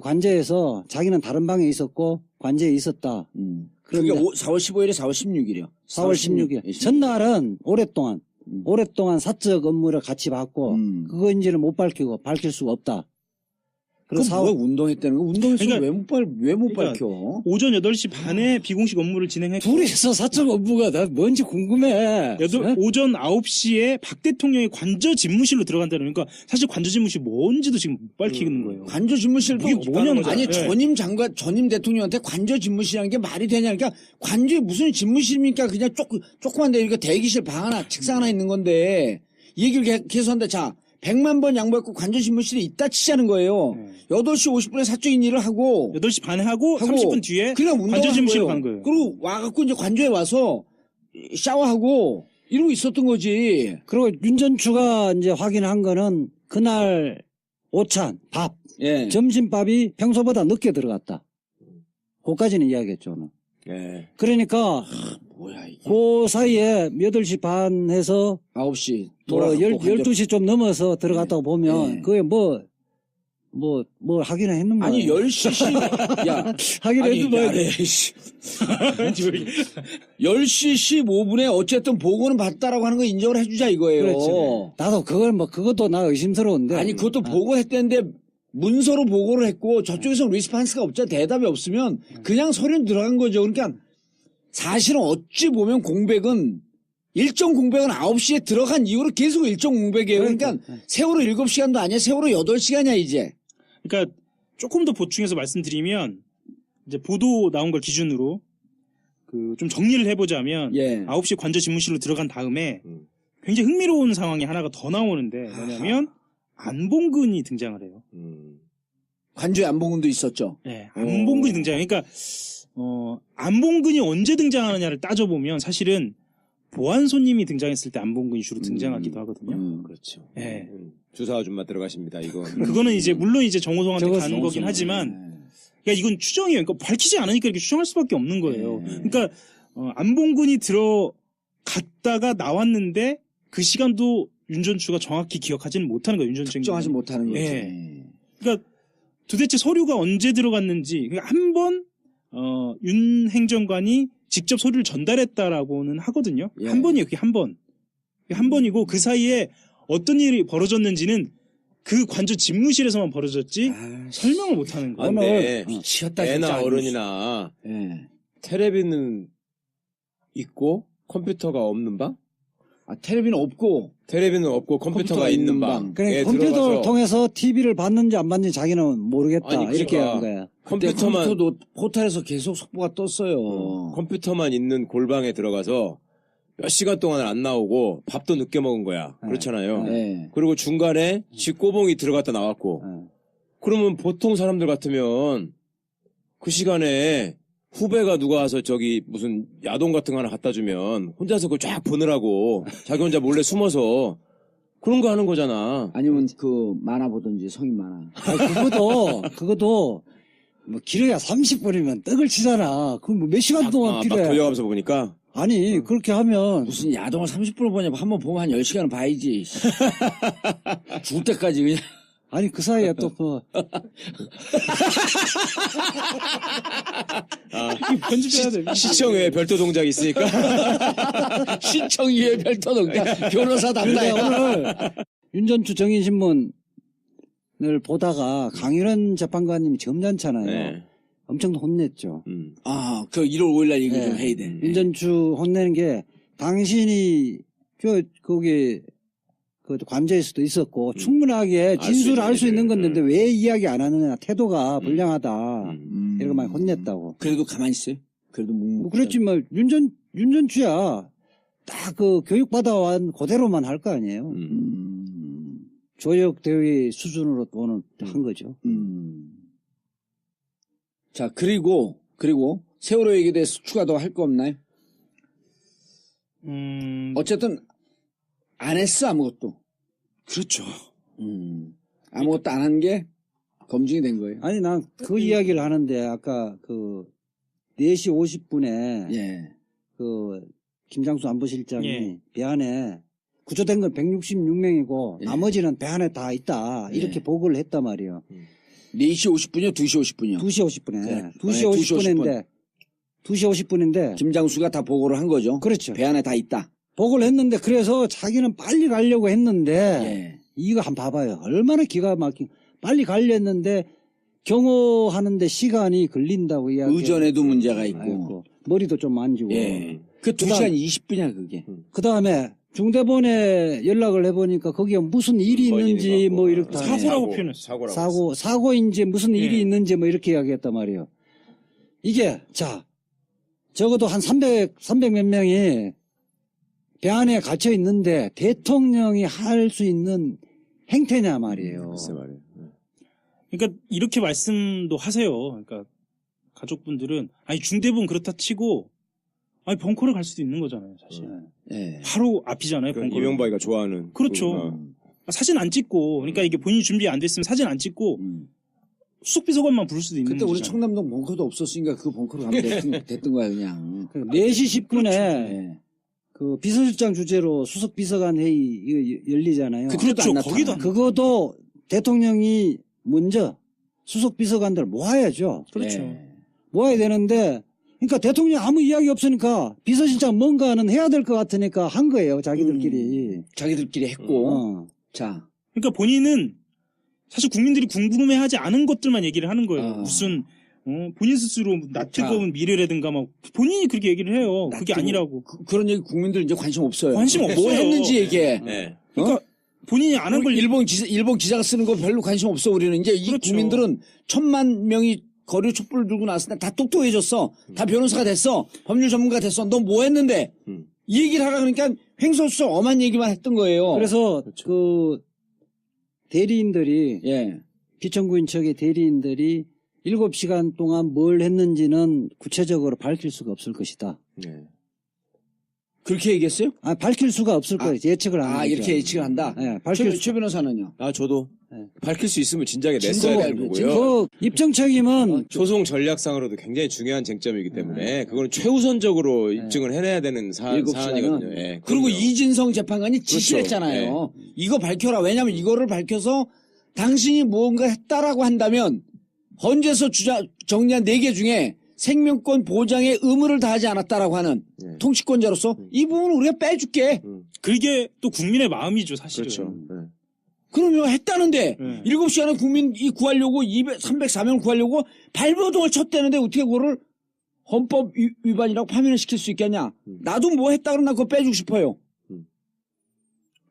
관제에서 자기는 다른 방에 있었고 관제에 있었다. 그게 그런데 4월 15일에 4월 16일이요. 4월 16일. 전날은 오랫동안 사적 업무를 같이 받고 그거인지는 못 밝힐 수가 없다. 그럼 뭐야 운동했다는 거? 운동해서 그러니까- 왜 못 그러니까 밝혀? 오전 8시 반에 비공식 업무를 진행했고 둘이서 사적 업무가 나 뭔지 궁금해. 오전 9시에 박 대통령이 관저 집무실로 들어간다는 그러니까 사실 관저 집무실 뭔지도 지금 못 밝히는 거예요. 관저 집무실도 이게 뭐냐는 거죠. 아니 네. 전임 대통령한테 관저 집무실이라는 게 말이 되냐? 그러니까 관저에 무슨 집무실입니까? 그냥 조그만데 이렇게 대기실 방 하나, 책상 하나 있는 건데 이 얘기를 계속 한다. 자, 100만 번 양보했고 관저 집무실이 있다 치자는 거예요. 8시 50분에 사적인 일을 하고 8시 반에 하고 30분 뒤에 그냥 관저 집무실로 간 간 거예요. 그리고 와갖고 이제 관저에 와서 샤워하고 이러고 있었던 거지. 그리고 윤전추가 이제 확인한 거는 그날 오찬 밥 예. 점심밥이 평소보다 늦게 들어갔다. 그까지는 이야기했죠. 오늘. 예. 그러니까 뭐야 이게. 그 사이에 8시 반 해서 9시 뭐 돌아가고 12시 좀 넘어서 들어갔다고 보면 네. 그게 뭐 하기는 했는 말이야. 아니 10시 야 하기는 아니 했는 말이야. 야래 10시 15분에 어쨌든 보고는 받다라고 하는 거 인정을 해주자 이거예요. 그렇지. 나도 그것도 나 의심스러운데. 아니 그것도 보고했대는데 문서로 보고를 했고 저쪽에서 리스판스가 없자 대답이 없으면 그냥 서류는 들어간 거죠. 그러니까 사실은 어찌 보면 공백은 일정 공백은 9시에 들어간 이후로 계속 일정 공백이에요. 그러니까 세월호 7시간도 아니야. 세월호 8시간이야 이제. 그러니까 조금 더 보충해서 말씀드리면 이제 보도 나온 걸 기준으로 그 좀 정리를 해보자면 예. 9시 관저 집무실로 들어간 다음에 굉장히 흥미로운 상황이 하나가 더 나오는데 뭐냐면 안봉근이 등장을 해요. 관저에 안봉근도 있었죠. 네, 안봉근이 등장해요. 그러니까 안봉근이 언제 등장하느냐를 따져보면 사실은 보안 손님이 등장했을 때 안봉근이 주로 등장하기도 하거든요. 그렇죠. 예. 주사 아줌마 들어가십니다. 이거. 그거는 이제 물론 이제 정호성한테 저거 가는 거긴 하지만, 그러니까 이건 추정이에요. 그러니까 밝히지 않으니까 이렇게 추정할 수밖에 없는 거예요. 그러니까 안봉근이 들어갔다가 나왔는데 그 시간도 윤전추가 정확히 기억하지는 못하는 거예요. 윤전추 특정하지 못하는 거지. 예. 그러니까 도대체 서류가 언제 들어갔는지 그러니까 한 번 윤 행정관이 직접 서류를 전달했다라고는 하거든요. 예. 한 번이에요. 그게 한 번. 그게 한 번이고 그 사이에 어떤 일이 벌어졌는지는 그 관저 집무실에서만 벌어졌지 설명을 못하는 거예요. 근데 미치겠다. 애나 진짜. 어른이나 예. 테레비는 있고 컴퓨터가 없는 방? 텔레비는 없고 테레비는 없고 컴퓨터가 있는 방. 그러니까 컴퓨터를 통해서 TV를 봤는지 안 봤는지 자기는 모르겠다. 아니, 이렇게 그러니까 한 거야. 컴퓨터만 컴퓨터도 포털에서 계속 속보가 떴어요. 컴퓨터만 있는 골방에 들어가서 몇 시간 동안 안 나오고 밥도 늦게 먹은 거야. 그렇잖아요. 예. 그리고 중간에 집 꼬봉이 들어갔다 나왔고. 그러면 보통 사람들 같으면 그 시간에 후배가 누가 와서 저기 무슨 야동 같은 거 하나 갖다 주면 혼자서 그걸 쫙 보느라고 자기 혼자 몰래 숨어서 그런 거 하는 거잖아. 아니면 그 만화 보든지 성인 만화. 그것도 뭐 길어야 30분이면 떡을 치잖아. 그럼 뭐 몇 시간 동안 막 필요해. 돌려가면서 보니까. 아니 그렇게 하면 무슨 야동을 30분을 보냐고 한번 보면 한 10시간은 봐야지. 죽을 때까지 그냥. 아니 그 사이에 또 뭐 편집해야 돼. 시청 외에 별도 동작이 있으니까. 신청위에 별도동작 변호사 그런데 담당. 오늘 윤전추 정인신문을 보다가 강윤원 재판관님이 점잖잖아요. 네. 엄청 혼냈죠. 아, 그 1월 5일날 얘기 좀 해야 돼. 윤전추 혼내는 게 당신이 거기 그 관저에서도 있었고 충분하게 진술을 할 수 있는 건데 왜 이야기 안 하느냐 태도가 불량하다 이렇게 많이 혼냈다고. 그래도 가만히 있어요. 그래도 뭐 그렇지 뭐 윤전추야 딱 그 교육 받아온 그대로만 할 거 아니에요. 조역 대위 수준으로 오늘 한 거죠. 자, 그리고 세월호 얘기에 대해서 추가 더 할 거 없나요? 어쨌든 안 했어 아무것도. 그렇죠. 아무것도 안 한 게 검증이 된 거예요. 아니 난 그 이야기를 하는데 아까 그 4시 50분에 예. 그 김장수 안보실장이 예. 배 안에 구조된 건 166명이고 예. 나머지는 배 안에 다 있다 이렇게 보고를 했단 말이에요. 4시 50분이요? 2시 50분이요? 2시 50분에 네. 2시 50분인데 2시 50분인데 김장수가 다 보고를 한 거죠. 그렇죠. 배 안에 다 있다. 보고를 했는데 그래서 자기는 빨리 가려고 했는데 예. 이거 한번 봐봐요. 얼마나 기가 막힌 빨리 가려 했는데 경호하는데 시간이 걸린다고 이야기. 의전에도 문제가 있고. 머리도 좀 만지고. 예. 그 2시간 20분이야 그게. 그 다음에 중대본에 연락을 해보니까 거기에 무슨 일이 있는지 뭐 이렇게 다 사고라고 표현했어. 사고인지 무슨 일이 예. 있는지 뭐 이렇게 이야기했단 말이에요. 이게 자 적어도 한 300 몇 명이 배 안에 갇혀 있는데 대통령이 할 수 있는 행태냐 말이에요. 글쎄 말이에요. 그러니까 이렇게 말씀도 하세요. 그러니까 가족분들은 아니 중대본 그렇다 치고 아니 벙커를 갈 수도 있는 거잖아요, 사실. 예. 바로 앞이잖아요, 벙커. 이명박이가 좋아하는. 그렇죠. 사진 안 찍고, 그러니까 이게 본인이 준비 안 됐으면 사진 안 찍고 수석비서관만 부를 수도 있는 그때 우리 문제잖아요. 청남동 벙커도 없었으니까 그 벙커로 가면 됐던 거야 그냥. 4시 10분에 예. 그 비서실장 주재로 수석 비서관 회의 이거 열리잖아요. 그때도 안 나타나. 거기도 안 그것도 대통령이 먼저 수석 비서관들 모아야죠. 그렇죠. 예. 모아야 되는데, 그러니까 대통령 아무 이야기 없으니까 비서실장 뭔가는 해야 될 것 같으니까 한 거예요, 자기들끼리. 자기들끼리 했고. 어. 자. 그러니까 본인은 사실 국민들이 궁금해하지 않은 것들만 얘기를 하는 거예요. 무슨 본인 스스로 낯뜨거운 미래라든가 막 본인이 그렇게 얘기를 해요. 그게 아니라고. 그런 얘기 국민들 이제 관심 없어요. 관심 없어요. 뭐 했는지 얘기해. 네. 그러니까 본인이 안 한 걸 일본 기자가 쓰는 거 별로 관심 없어 우리는. 이제 이 그렇죠. 국민들은 1000만 명이 거리 촛불을 들고 나왔을 때 다 똑똑해졌어. 다 변호사가 됐어. 법률 전문가 됐어. 너 뭐 했는데? 이 얘기를 하라 그러니까 횡설수설 엄한 얘기만 했던 거예요. 그래서 그 대리인들이, 예. 비천구인 측의 대리인들이 7시간 동안 뭘 했는지는 구체적으로 밝힐 수가 없을 것이다. 네. 그렇게 얘기했어요? 밝힐 수가 없을 거예요. 예측을 하는 거죠. 이렇게 예측을 한다? 네, 밝힐 최 변호사는요? 저도 네. 밝힐 수 있으면 진작에 냈어야 증거가 되는 거고요. 그 입증 책임은 소송 전략상으로도 굉장히 중요한 쟁점이기 때문에 그거는 최우선적으로 입증을 해내야 되는 사안이거든요. 예, 그리고 그럼요. 이진성 재판관이 지시했잖아요. 이거 밝혀라. 왜냐하면 이거를 밝혀서 당신이 무언가 했다라고 한다면 헌재에서 정리한 4개 중에 생명권 보장에 의무를 다하지 않았다라고 하는 통치권자로서 이 부분을 우리가 빼줄게. 그게 또 국민의 마음이죠, 사실은. 그렇죠. 그러면 했다는데 네. 7시간에 국민이 구하려고 304명을 구하려고 발버둥을 쳤다는데 어떻게 그거를 헌법 위반이라고 파면을 시킬 수 있겠냐. 나도 뭐 했다 그러나 그거 빼주고 싶어요.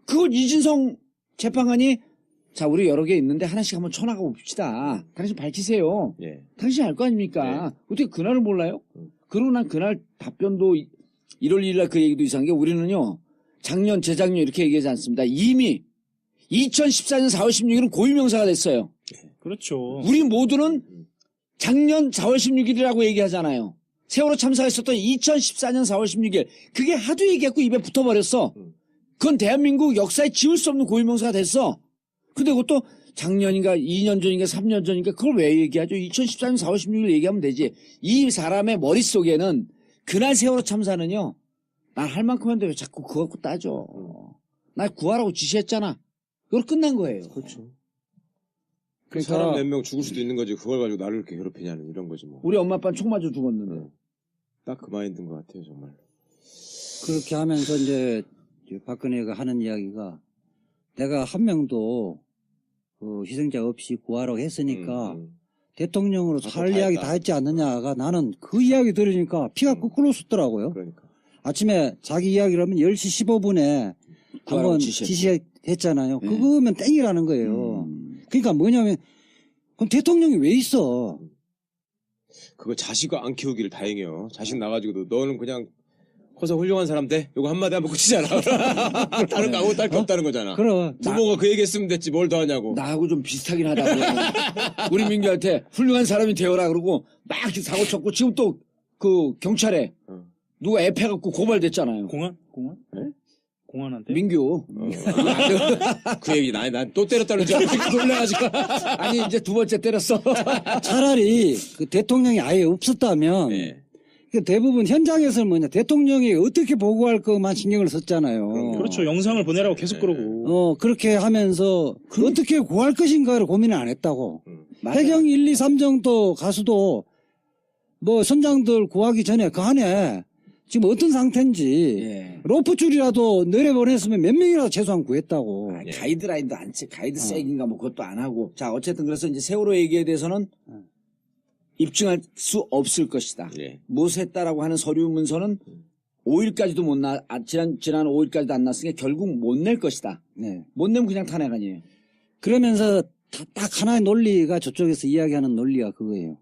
그걸 이진성 재판관이 자 우리 여러 개 있는데 하나씩 한번 쳐나가 봅시다. 당신 밝히세요. 예. 당신 알 거 아닙니까? 어떻게 그날을 몰라요? 그러고 난 그날 답변도 1월 2일 날 그 얘기도 이상한 게 우리는요. 작년 재작년 이렇게 얘기하지 않습니다. 이미 2014년 4월 16일은 고유명사가 됐어요. 그렇죠. 우리 모두는 작년 4월 16일이라고 얘기하잖아요. 세월호 참사했었던 2014년 4월 16일. 그게 하도 얘기했고 입에 붙어버렸어. 그건 대한민국 역사에 지울 수 없는 고유명사가 됐어. 근데 그것도 작년인가 2년 전인가 3년 전인가 그걸 왜 얘기하죠? 2014년 4월 16일 얘기하면 되지. 이 사람의 머릿속에는 그날 세월호 참사는요. 난 할 만큼 했는데 왜 자꾸 그거 갖고 따져. 날 구하라고 지시했잖아. 그걸 끝난 거예요. 그렇죠. 그러니까 사람 몇 명 죽을 수도 있는 거지. 그걸 가지고 나를 이렇게 괴롭히냐는 이런 거지 뭐. 우리 엄마 아빠는 총 맞아 죽었는데. 딱 그 마인드인 것 같아요, 정말. 그렇게 하면서 이제 박근혜가 하는 이야기가 내가 한 명도 그 희생자 없이 구하라고 했으니까 대통령으로 살 이야기 다 했지 않느냐가 나는 그 이야기 들으니까 피가 거꾸로 솟더라고요. 그러니까. 아침에 자기 이야기를 하면 10시 15분에 한번 지시했잖아요. 네. 그거면 땡이라는 거예요. 그러니까 뭐냐면 그럼 대통령이 왜 있어? 그거 자식 안 키우기를 다행이요. 자식 나가지고도 너는 그냥 커서 훌륭한 사람 돼. 요거 한마디 하면 끝이잖아. 다른 거 아무것도 할 게 없다는 거잖아. 그럼 부모가 그 얘기 했으면 됐지 뭘 더 하냐고. 나하고 좀 비슷하긴 하다. 우리 민규한테 훌륭한 사람이 되어라 그러고 막 사고 쳤고 지금 또 그 경찰에 누가 애패갖고 고발됐잖아요. 공안? 네? 공안한테? 민규. 그 얘기 난 또 때렸다는 줄 알고 놀래가지고. 아니 이제 2번째 때렸어. 차라리 그 대통령이 아예 없었다면 네. 그 대부분 현장에서는 뭐냐 대통령이 어떻게 보고할 것만 신경을 썼잖아요. 그렇죠. 영상을 보내라고 계속 그러고. 그렇게 하면서 어떻게 구할 것인가를 고민을 안 했다고. 해경 1, 2, 3 정도 가수도 뭐 선장들 구하기 전에 그 안에 지금 어떤 상태인지 로프 줄이라도 내려보냈으면 몇 명이라도 최소한 구했다고. 가이드라인도 안 채, 가이드색인가 뭐 그것도 안 하고. 자 어쨌든 그래서 이제 세월호 얘기에 대해서는 입증할 수 없을 것이다. 무엇을 했다라고 하는 서류 문서는 5일까지도 지난 5일까지도 안 났으니까 결국 못 낼 것이다. 네. 못 내면 그냥 탄핵 아니에요. 그러면서 딱 하나의 논리가 저쪽에서 이야기하는 논리가 그거예요.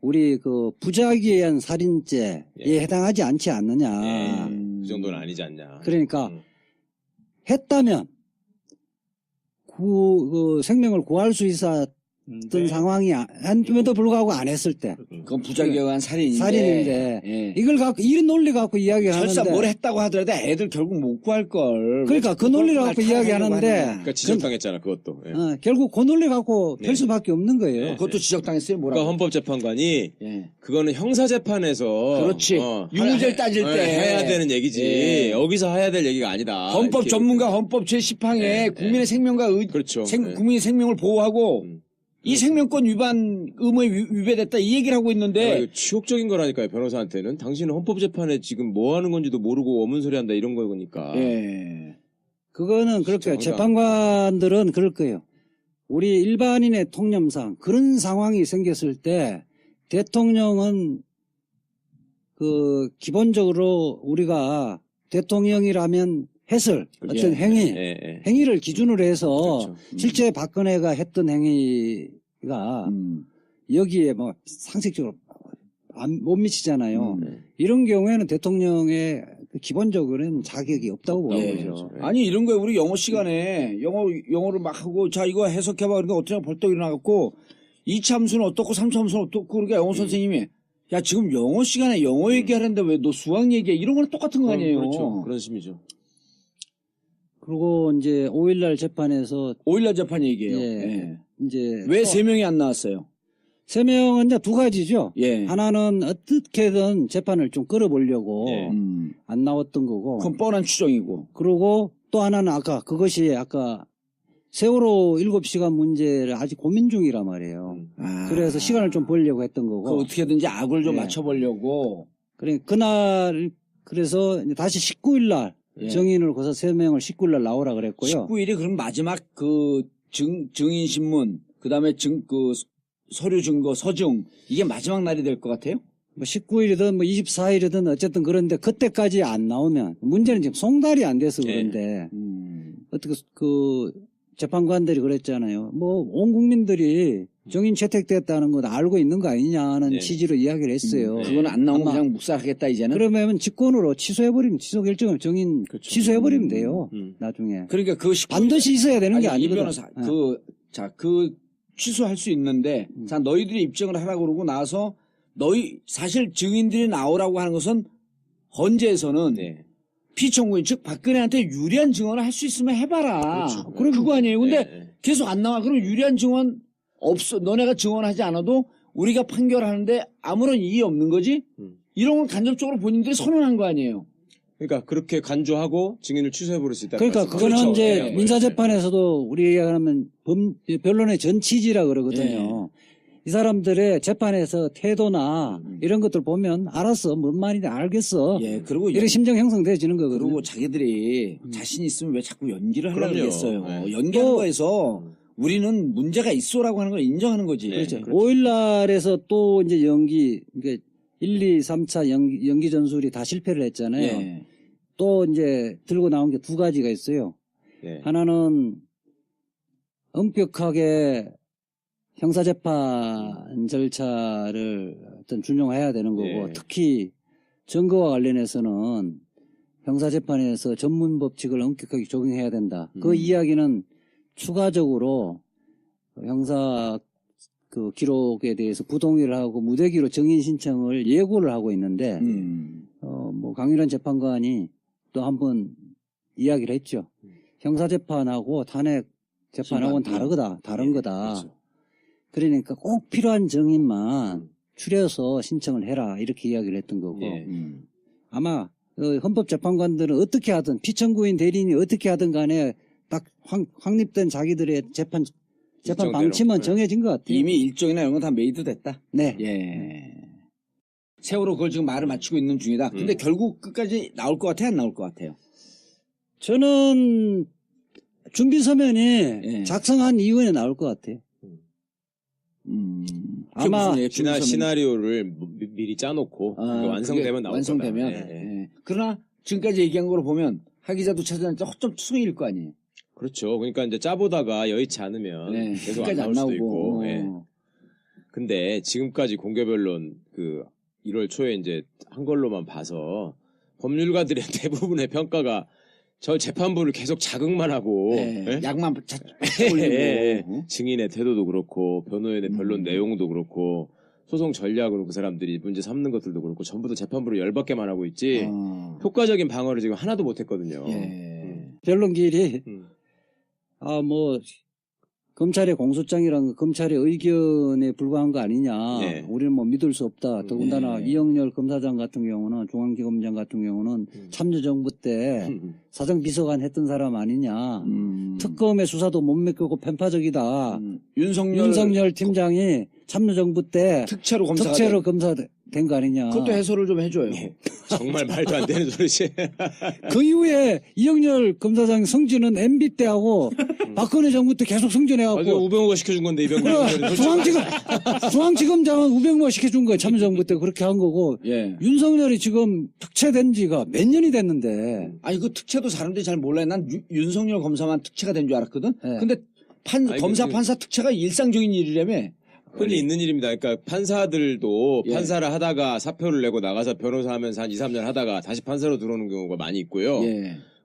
우리 그 부작위에 의한 살인죄에 해당하지 않지 않느냐. 그 정도는 아니지 않냐. 그러니까 했다면 그 생명을 구할 수 있었던 상황이 한데도 불구하고 안 했을 때. 그건 부작위에 의한 살인인데. 살인인데 이걸 갖고 이런 논리 갖고 이야기를 설사 하는데 뭘 했다고 하더라도 애들 결국 못 구할 걸. 그러니까 그 논리를 갖고 이야기하는데 그러니까 지적당했잖아 그것도. 결국 그 논리 갖고 펼 수밖에 없는 거예요. 그것도 지적당했어요. 뭐라고? 그러니까 헌법재판관이 그거는 형사재판에서 그렇지. 유무죄를 따질 때 해야 되는 얘기지. 여기서 해야 될 얘기가 아니다. 헌법 이렇게. 전문가 헌법 제10항에 국민의 생명과 그렇죠. 국민의 생명을 보호하고 이 생명권 위반 의무에 위배됐다 이 얘기를 하고 있는데 이거 치욕적인 거라니까요. 변호사한테는 당신은 헌법재판에 지금 뭐 하는 건지도 모르고 어문소리 한다 이런 거니까. 그거는 그렇게 재판관들은 그럴 거예요. 우리 일반인의 통념상 그런 상황이 생겼을 때 대통령은 그 기본적으로 우리가 대통령이라면 했을 어떤 행위를 기준으로 해서 실제 박근혜가 했던 행위가 여기에 뭐 상식적으로 못 미치잖아요. 이런 경우에는 대통령의 기본적으로는 자격이 없다고 보는 거죠. 아니 이런 거에 우리 영어 시간에 영어를 막 하고 자 이거 해석해봐 그러니까 어떻게 벌떡 일어나갖고 2차 함수는 어떻고 3차 함수는 어떻고 그러니까 영어 선생님이 야, 지금 영어 시간에 영어 얘기하는데 왜 너 수학 얘기해? 이런 거는 똑같은 거 아니에요? 그렇죠. 그런 심이죠. 그리고 이제 5일날 재판에서 5일날 재판 얘기예요. 예. 예. 이제 왜 3명이 안 나왔어요? 3명은 이제 두 가지죠. 예. 하나는 어떻게든 재판을 좀 끌어보려고 예. 안 나왔던 거고. 그건 뻔한 추정이고. 그리고 또 하나는 그것이 아까 세월호 7시간 문제를 아직 고민 중이란 말이에요. 그래서 시간을 좀 벌려고 했던 그 거고. 어떻게든지 악을 좀 예. 맞춰보려고. 그날 그래서 이제 다시 19일날 예. 정인을 거서 3명을 19일날 나오라 그랬고요. 19일이 그럼 마지막 그 증인신문, 그 다음에 서류 증거, 서증, 이게 마지막 날이 될 것 같아요? 뭐 19일이든 뭐 24일이든 어쨌든 그런데 그때까지 안 나오면 문제는 지금 송달이 안 돼서 그런데 어떻게 재판관들이 그랬잖아요. 뭐 온 국민들이 정인 채택됐다는 건 알고 있는 거 아니냐는 네. 취지로 이야기를 했어요. 그건 안 나오면 아마 그냥 묵살하겠다, 이제는? 그러면 직권으로 취소해버리면 취소 결정을 정인 그렇죠. 취소해버리면 돼요. 나중에 그러니까 그 19일. 반드시 있어야 되는 게 아니, 이 아니거든. 변호사, 취소할 수 있는데, 자, 너희들이 입증을 하라고 그러고 나서, 사실 증인들이 나오라고 하는 것은, 헌재에서는, 네. 피청구인, 즉, 박근혜한테 유리한 증언을 할 수 있으면 해봐라. 그렇죠. 그럼 그거 아니에요. 근데 네. 계속 안 나와. 그럼 유리한 증언 없어. 너네가 증언하지 않아도 우리가 판결하는데 아무런 이의 없는 거지? 이런 걸 간접적으로 본인들이 선언한 거 아니에요. 그러니까 그렇게 간주하고 증인을 취소해버릴 수 있다. 그러니까 그거는 그렇죠. 이제 예. 민사재판에서도 우리가 하면 변론의 전 취지라 그러거든요. 이 사람들의 재판에서 태도나 이런 것들 보면 알았어. 뭔 말인지 알겠어. 예, 그리고 이런 심정 형성되어지는 거거든요. 그리고 자기들이 자신 있으면 왜 자꾸 연기를 하려고 그럼요. 그랬어요. 네. 연기하는 거에서 우리는 문제가 있어라고 하는 걸 인정하는 거지. 그렇죠. 그렇죠. 5일날에서 또 이제 그러니까 1, 2, 3차 연기 전술이 다 실패를 했잖아요. 예. 또 이제 들고 나온 게 두 가지가 있어요. 네. 하나는 엄격하게 형사재판 절차를 어떤 준용해야 되는 거고 예. 특히 증거와 관련해서는 형사재판에서 전문 법칙을 엄격하게 적용해야 된다. 그 이야기는 추가적으로 형사 그 기록에 대해서 부동의를 하고 무대기로 정인 신청을 예고를 하고 있는데 뭐 강일환 재판관이 또 한번 이야기를 했죠. 형사재판하고 탄핵 재판하고는 다른 거다. 그렇죠. 그러니까 꼭 필요한 증인만 추려서 신청을 해라 이렇게 이야기를 했던 거고 예. 아마 헌법재판관들은 어떻게 하든 피청구인 대리인이 어떻게 하든 간에 딱 확립된 자기들의 재판 일정대로. 방침은 정해진 것 같아요. 이미 일정이나 이런 거 다 메이드 됐다. 네. 예. 세월호 그걸 지금 말을 맞추고 있는 중이다. 근데 결국 끝까지 나올 것 같아요? 안 나올 것 같아요? 저는 준비 서면이 예. 작성한 이후에 나올 것 같아요. 아마 시나리오를 미리 짜놓고 완성되면 나올 완성되면. 거다. 예. 예. 그러나 지금까지 얘기한 거로 보면 하 기자도 찾아냈는데 허점 투성일 거 아니에요. 그렇죠. 그러니까 이제 짜보다가 여의치 않으면 네. 계속 안 끝까지 나올 안 수도 나오고. 있고. 예. 근데 지금까지 공개변론 1월 초에 이제 한 걸로만 봐서 법률가들의 대부분의 평가가 저 재판부를 계속 자극만 하고 예? 약만 올리고 증인의 태도도 그렇고 변호인의 변론 내용도 그렇고 소송 전략으로 그 사람들이 문제 삼는 것들도 그렇고 전부 다 재판부를 열받게만 하고 있지 효과적인 방어를 지금 하나도 못했거든요. 변론길이 뭐 검찰의 공소장이랑 검찰의 의견에 불과한 거 아니냐. 네. 우리는 뭐 믿을 수 없다. 더군다나 이영렬 검사장 같은 경우는 중앙지검장 같은 경우는 참여정부 때 사정비서관 했던 사람 아니냐. 특검의 수사도 못 맡기고 편파적이다. 윤석열 팀장이 참여정부 때 특채로 검사된 거 아니냐. 그것도 해설을 좀 해줘요. 정말 말도 안 되는 소리지. 그 이후에 이영렬 검사장 성진은 MB 때하고 박근혜 정부 때 계속 승진해갖고 우병우가 시켜준 건데 이병우가 중앙지검장은 우병우가 시켜준 거예요. 참여정부 때 그렇게 한 거고 윤석열이 지금 특채된 지가 몇 년이 됐는데 아니 그 특채도 사람들이 잘 몰라요. 난 윤석열 검사만 특채가 된 줄 알았거든. 근데 검사 판사 특채가 일상적인 일이라며. 흔히 있는 일입니다. 그러니까 판사들도 판사를 하다가 사표를 내고 나가서 변호사 하면서 한 2, 3년 하다가 다시 판사로 들어오는 경우가 많이 있고요.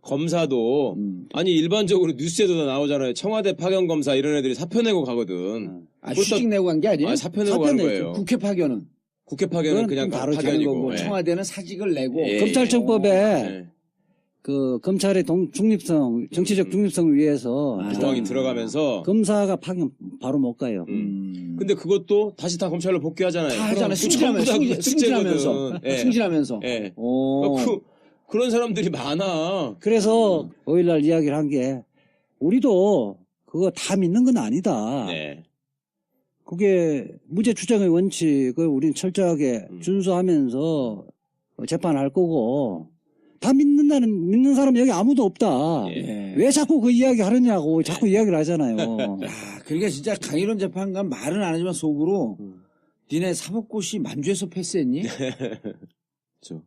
검사도 아니 일반적으로 뉴스에도 다 나오잖아요. 청와대 파견검사 이런 애들이 사표 내고 가거든. 휴직 내고 간 게 아니에요? 사표 내고 가는 거예요. 국회 파견은. 국회 파견은 그냥 좀 다르죠. 파견이고. 거고 예. 청와대는 사직을 내고 예. 검찰청법에 예. 그 검찰의 중립성, 정치적 중립성을 위해서 조항이 들어가면서. 검사가 파견 바로 못 가요. 근데 그것도 다시 다 검찰로 복귀하잖아요. 다 하잖아요. 그럼 전부 다 승진하면서. 예. 승진하면서. 예. 오. 그런 사람들이 많아. 그래서 5일날 이야기를 한 게 우리도 그거 다 믿는 건 아니다. 네. 그게 무죄 추정의 원칙을 우리는 철저하게 준수하면서 재판할 거고 다 믿는 사람 여기 아무도 없다. 예. 왜 자꾸 그 이야기 하느냐고 자꾸 이야기를 하잖아요. 아, 그러니까 진짜 강일원 재판관 말은 안 하지만 속으로 니네 사법고시 만주에서 패스했니? 그렇죠.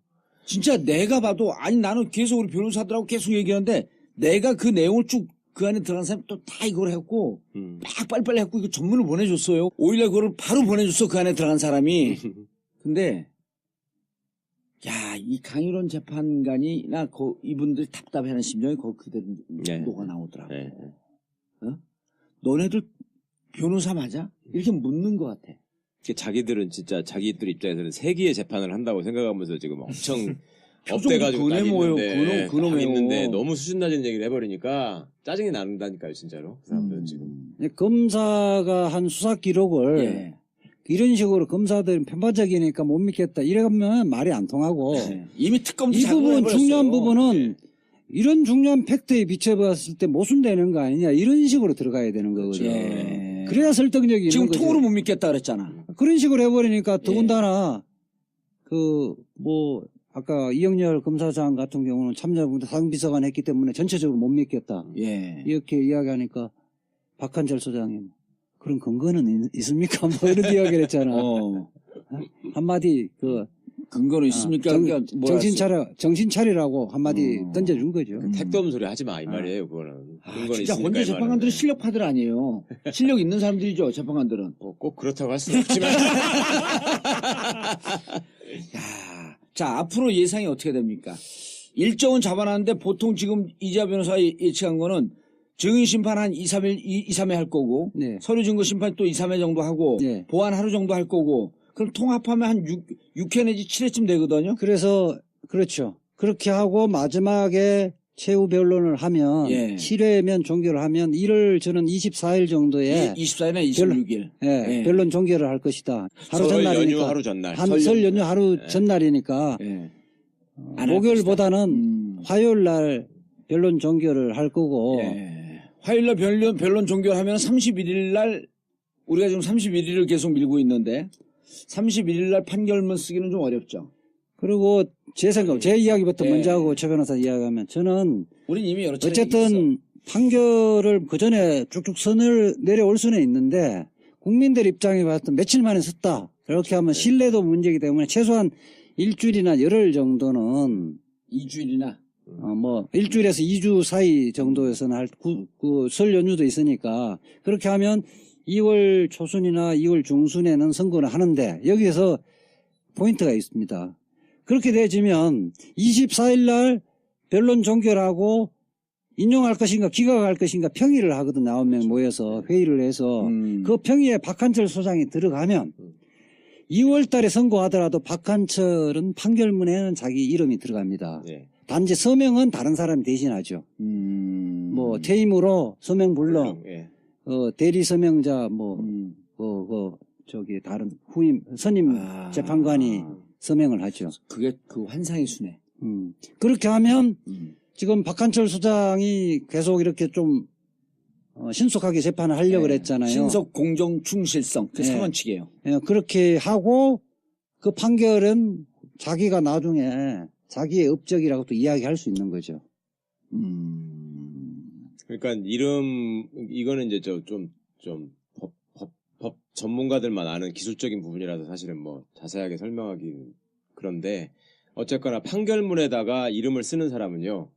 진짜 내가 봐도 아니 나는 계속 우리 변호사들하고 계속 얘기하는데 내가 그 내용을 쭉 그 안에 들어간 사람 또 다 이걸 했고 막 빨리빨리 했고 이거 전문을 보내줬어요. 5일날 그거를 바로 보내줬어 그 안에 들어간 사람이. 근데 야, 이 강일원 재판관이나 이분들이 답답해하는 심정이 거기 그대로 녹아 나오더라고. 네. 어? 너네들 변호사 맞아? 이렇게 묻는 것 같아. 자기들은 진짜 자기들 입장에서는 세기의 재판을 한다고 생각하면서 지금 엄청 표정도 업돼가지고 딱 그놈, 그놈, 있는데 너무 수준 낮은 얘기를 해버리니까 짜증이 나는다니까요, 진짜로. 그 사람들은 지금. 검사가 한 수사 기록을 예. 이런 식으로 검사들은 편파적이니까 못 믿겠다 이러면 말이 안 통하고 이미 특검도 이 작업을 부분 해버렸어요. 중요한 부분은 이런 중요한 팩트에 비춰봤을 때 모순되는 거 아니냐 이런 식으로 들어가야 되는 거거든요. 예. 그래야 설득력이 지금 있는 거죠. 통으로 못 믿겠다 그랬잖아. 그런 식으로 해버리니까 더군다나 아까 이영렬 검사장 같은 경우는 참여분들 상비서관 했기 때문에 전체적으로 못 믿겠다. 예. 이렇게 이야기하니까 박한철 소장이 그런 근거는 있습니까? 뭐 이런 이야기를 했잖아. 한마디 근거는 있습니까? 그러니까 뭐라 정신 차리라고 한마디 던져준 거죠. 택도 없는 소리 하지 마, 이 말이에요, 그거는. 근거는 진짜 있으니까 헌재 이 재판관들은 말은. 실력파들 아니에요. 실력 있는 사람들이죠, 재판관들은. 꼭 그렇다고 할 수는 없지만. 야, 자, 앞으로 예상이 어떻게 됩니까? 일정은 잡아놨는데 보통 지금 이재하 변호사가 예측한 거는 증인 심판 한 2, 3회 할 거고, 네. 서류 증거 심판 또 2, 3회 정도 하고, 네. 보안 하루 정도 할 거고, 그럼 통합하면 한 6회 내지 7회쯤 되거든요? 그래서 그렇죠. 그렇게 하고 마지막에 최후 변론을 하면 예. 7회면 종결을 하면 1월 저는 24일 정도에 24일이나 26일. 예, 변론 종결을 할 것이다. 하루 설 전날이니까. 연휴 하루 전날. 설 연휴 하루 전날이니까 예. 목요일보다는 화요일 날 변론 종결을 할 거고 예. 화요일 날 변론 종결하면 31일 날 우리가 지금 31일을 계속 밀고 있는데 31일 날 판결문 쓰기는 좀 어렵죠. 그리고 제 생각, 제 이야기부터 예. 먼저 하고 최 변호사 이야기하면 저는 우린 이미 여러 차례 어쨌든 판결을 그 전에 쭉쭉 선을 내려올 수는 있는데 국민들 입장에 봤을 때 며칠 만에 썼다. 그렇게 하면 신뢰도 문제이기 때문에 최소한 일주일이나 열흘 정도는 2주일이나 일주일에서 2주 사이 정도에서는 설 연휴도 있으니까 그렇게 하면 2월 초순이나 2월 중순에는 선고를 하는데 여기에서 포인트가 있습니다. 그렇게 되어지면 24일 날 변론 종결하고 인용할 것인가 기각할 것인가 평의를 하거든 9명 모여서 회의를 해서 그 평의에 박한철 소장이 들어가면 2월 달에 선고하더라도 박한철은 판결문에는 자기 이름이 들어갑니다. 네. 단지 서명은 다른 사람이 대신하죠. 퇴임으로 서명 불러 예. 대리 서명자 다른 후임 선임 재판관이 서명을 하죠. 그게 그 환상의 수네. 그렇게 하면 지금 박한철 소장이 계속 이렇게 좀 신속하게 재판을 하려고 그랬잖아요. 신속 공정 충실성 그 네. 3원칙이에요. 그렇게 하고 그 판결은 자기가 나중에 자기의 업적이라고 또 이야기할 수 있는 거죠. 그러니까 이거는 이제 법 전문가들만 아는 기술적인 부분이라서 사실은 자세하게 설명하기 그런데 어쨌거나 판결문에다가 이름을 쓰는 사람은요,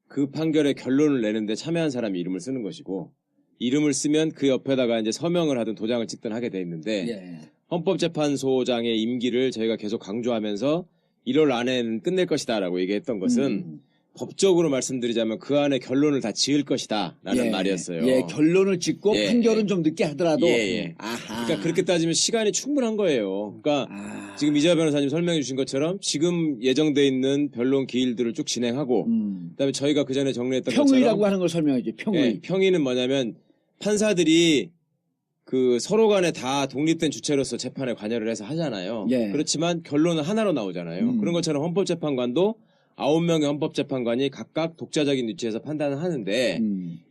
그 판결의 결론을 내는데 참여한 사람이 이름을 쓰는 것이고, 이름을 쓰면 그 옆에다가 이제 서명을 하든 도장을 찍든 하게 돼 있는데, 예. 헌법재판소장의 임기를 저희가 계속 강조하면서 1월 안에는 끝낼 것이다라고 얘기했던 것은 법적으로 말씀드리자면 그 안에 결론을 다 지을 것이다 라는 말이었어요. 예, 결론을 짓고 예, 판결은 좀 늦게 하더라도. 예. 아하. 그러니까 그렇게 따지면 시간이 충분한 거예요. 그러니까 지금 이재화 변호사님 설명해 주신 것처럼 지금 예정돼 있는 변론 기일들을 쭉 진행하고 그다음에 저희가 그 전에 정리했던 평의라고 것처럼 하는 걸 설명해줘. 평의. 예, 평의는 뭐냐면 판사들이 그 서로 간에 다 독립된 주체로서 재판에 관여를 해서 하잖아요. 예. 그렇지만 결론은 하나로 나오잖아요. 그런 것처럼 헌법재판관도 9명의 헌법재판관이 각각 독자적인 위치에서 판단을 하는데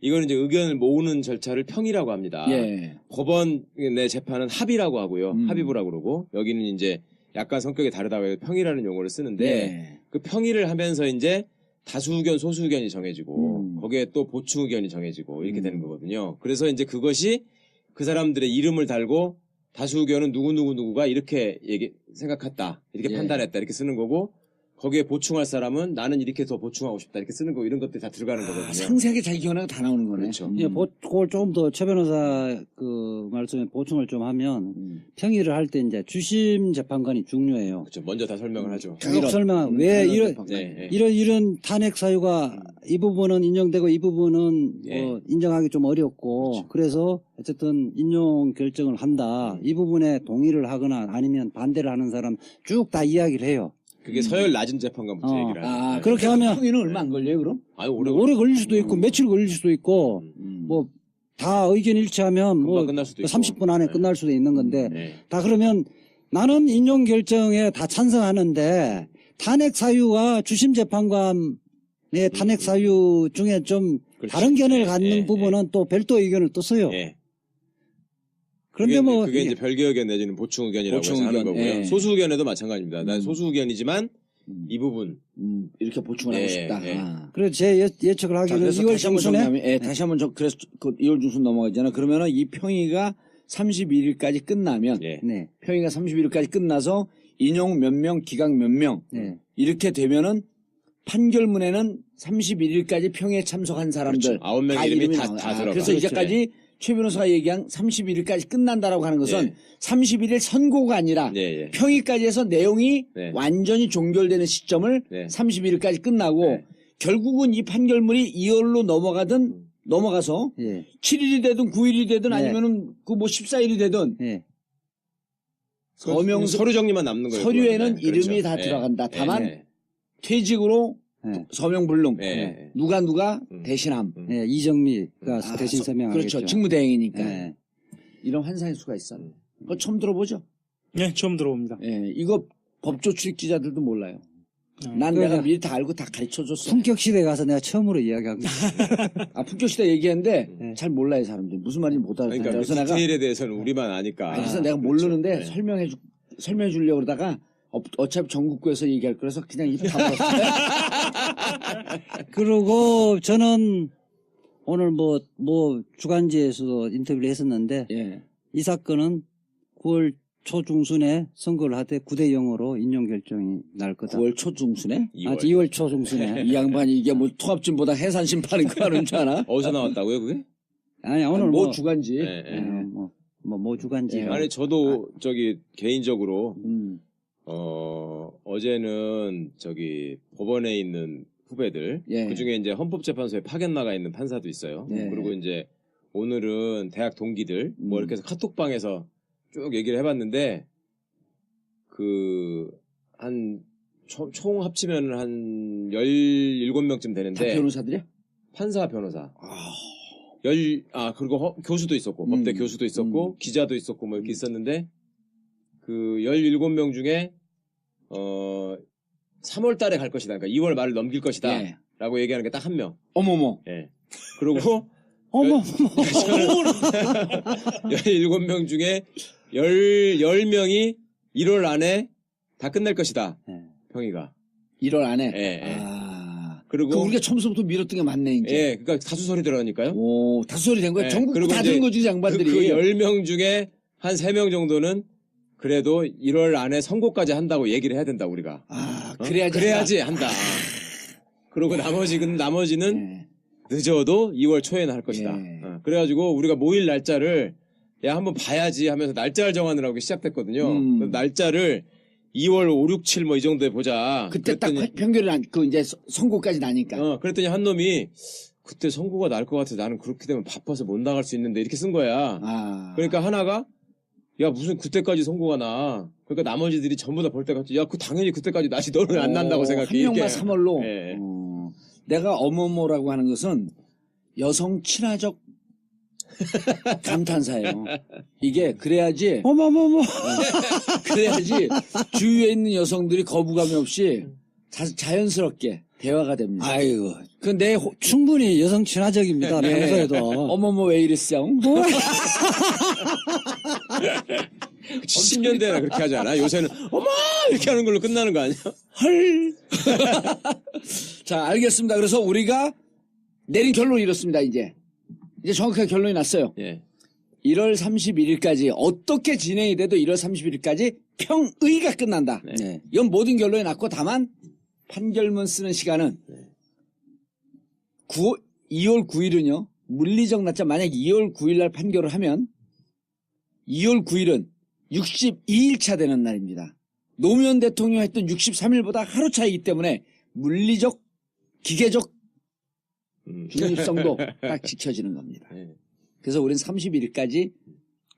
이거는 이제 의견을 모으는 절차를 평의라고 합니다. 예. 법원 내 재판은 합의라고 하고요. 합의부라고 그러고 여기는 이제 약간 성격이 다르다고 해서 평의라는 용어를 쓰는데 예. 그 평의를 하면서 이제 다수 의견, 소수 의견이 정해지고 거기에 또 보충 의견이 정해지고 이렇게 되는 거거든요. 그래서 이제 그것이 그 사람들의 이름을 달고 다수 의견은 누구가 이렇게 생각했다. 이렇게 예. 판단했다. 이렇게 쓰는 거고 거기에 보충할 사람은 나는 이렇게 더 보충하고 싶다. 이렇게 쓰는 거 이런 것들이 다 들어가는 거거든요. 상세하게 자기 견해가 다 나오는 거네. 그렇죠. 예, 그걸 조금 더 최 변호사 그 말씀에 보충을 좀 하면 평의를 할 때 이제 주심 재판관이 중요해요. 그렇죠. 먼저 다 설명을 하죠. 쭉 설명하고 왜 이런 네, 네. 이런 탄핵 사유가 이 부분은 인정되고 이 부분은 예. 인정하기 좀 어렵고 그래서 어쨌든 인용 결정을 한다. 이 부분에 동의를 하거나 아니면 반대를 하는 사람 쭉 다 이야기를 해요. 그게 서열 낮은 재판관부터 얘기를 하죠. 아, 네. 그렇게 하면 평의는 얼마 안 걸려요, 그럼? 아니, 오래 걸릴 수도 있고 며칠 걸릴 수도 있고 뭐 다 의견 일치하면 뭐 금방 끝날 수도 있고. 30분 안에 네. 끝날 수도 있는 건데 네. 다 그러면 나는 인용 결정에 다 찬성하는데 탄핵 사유와 주심 재판관의 탄핵 사유 중에 좀 그렇지. 다른 견해를 갖는 예, 부분은 또 별도 의견을 또 써요. 예. 그런데 뭐 그게 이제 별개 의견 내지는 보충 의견이라고 보충 해서 하는 의견, 거고요. 예. 소수 의견에도 마찬가지입니다. 난 소수 의견이지만 이 부분 이렇게 보충을 예, 하고 싶다. 예. 아. 그래서 제 예측을 자, 하기로는 그래서 2월 다시 한번 중순에 정리하면, 예, 다시 한번 그래서 그 2월 중순 넘어가잖아. 그러면은 이 평의가 31일까지 끝나면, 예. 네. 평의가 31일까지 끝나서 인용 몇 명, 기각 몇 명, 네. 이렇게 되면은 판결문에는 31일까지 평의에 참석한 사람들. 그렇죠. 9명 다 이름이 다 나와. 들어가. 그래서 그렇죠. 이제까지 최 변호사가 얘기한 31일까지 끝난다라고 하는 것은 예. 31일 선고가 아니라 예, 예. 평의까지 해서 내용이 네. 완전히 종결되는 시점을 네. 31일까지 끝나고 네. 결국은 이 판결문이 2월로 넘어가서 예. 7일이 되든 9일이 되든 네. 아니면은 그 뭐 14일이 되든 예. 서명 서류 정리만 남는 거예요. 서류에는 그거는. 이름이 그렇죠. 다 예. 들어간다. 예, 다만 예. 퇴직으로 예. 서명 불능 예. 누가 대신함. 예. 이정미가 아, 대신 서명하겠죠. 그렇죠. 직무대행이니까 예. 이런 환상의 수가 있어. 그거 처음 들어보죠? 네, 처음 들어봅니다. 예, 이거 법조 출입 기자들도 몰라요. 난 그러니까 내가 미리 다 알고 다 가르쳐줬어. 품격 시대 가서 내가 처음으로 이야기한 거예요. 아, 품격시대 얘기했는데 잘 몰라요 사람들이 무슨 말인지 못 알아듣어요. 그러니까 그래서 내가 디테일에 대해서는 우리만 아니까. 그래서 내가 그렇죠. 모르는데 네. 설명해 주려고 그러다가 어차피 전국구에서 얘기할 거라서 그냥 입 다물었어요. 그리고 저는 오늘 뭐 주간지에서도 인터뷰를 했었는데 예. 이 사건은 9월 초중순에 선거를 하되 9대 0으로 인용 결정이 날 거다. 9월 초중순에 2월 초중순에. 이 양반이 이게 뭐 통합진보다 해산심판인 거 하는 줄 아나? 어디서 나왔다고요, 그게? 아니 오늘 뭐 주간지. 예, 예. 뭐 주간지. 예. 아니 저도 저기 개인적으로 음. 어제는 저기 법원에 있는 후배들 예. 그중에 이제 헌법재판소에 파견 나가 있는 판사도 있어요. 예. 그리고 이제 오늘은 대학 동기들 뭐 이렇게 해서 카톡방에서 쭉 얘기를 해봤는데 그 한 총 합치면 한 17명쯤 다 되는데 변호사들이야? 판사 변호사 아. 그리고 교수도 있었고 법대 교수도 있었고 기자도 있었고 뭐 이렇게 있었는데 그 17명 중에 3월 달에 갈 것이다. 그러니까 2월 말을 넘길 것이다. 예. 라고 얘기하는 게 딱 한 명. 어머머. 예. 그리고 어머 17명 중에 10명이 1월 안에 다 끝날 것이다. 예. 평의가. 1월 안에. 예, 예. 아. 그리고 그 우리가 처음부터 밀었던 게 맞네 이제. 예, 그러니까 다수 소리 들어가니까요. 오, 다수소리 된 거야. 예, 전국 그리고 다 이제 든 거지 이 양반들이. 그 10명 중에 한 3명 정도는 그래도 1월 안에 선고까지 한다고 얘기를 해야 된다 우리가. 아, 어? 그래야지 한다. 그리고 나머지는 예. 늦어도 2월 초에는 할 것이다. 예. 그래가지고 우리가 모일 날짜를 야 한번 봐야지 하면서 날짜를 정하느라고 시작됐거든요. 그래서 날짜를 2월 5, 6, 7 뭐 이 정도에 보자. 그때 그랬더니, 딱 평결이 이제 선고까지 나니까. 그랬더니 한 놈이 그때 선고가 날 것 같아. 나는 그렇게 되면 바빠서 못 나갈 수 있는데 이렇게 쓴 거야. 아. 그러니까 하나가 야 무슨 그때까지 선고가 나. 그러니까 나머지들이 전부 다 볼 때까지 야 그 당연히 그때까지 나지 너는 안 난다고 생각해. 한 명만 3월로. 예. 내가 어머머라고 하는 것은 여성 친화적 감탄사예요. 이게 그래야지 어머머머. 그래야지 주위에 있는 여성들이 거부감이 없이 자연스럽게 대화가 됩니다. 아이고. 그내 충분히 여성 친화적입니다. 네. 평소에도. 어머머 왜 이랬어? 70년대나 그렇게 하지 않아? 요새는 어머 이렇게 하는 걸로 끝나는 거 아니야? 헐. 자, 알겠습니다. 그래서 우리가 내린 결론이 이렇습니다. 이제 정확하게 결론이 났어요. 예. 1월 31일까지 어떻게 진행이 돼도 1월 31일까지 평의가 끝난다. 네. 이건 모든 결론이 났고 다만 판결문 쓰는 시간은 2월 9일은요. 물리적 날짜 만약 2월 9일 날 판결을 하면 2월 9일은 62일차 되는 날입니다. 노무현 대통령이 했던 63일보다 하루 차이기 때문에 물리적, 기계적 중립성도 딱 지켜지는 겁니다. 그래서 우리는 31일까지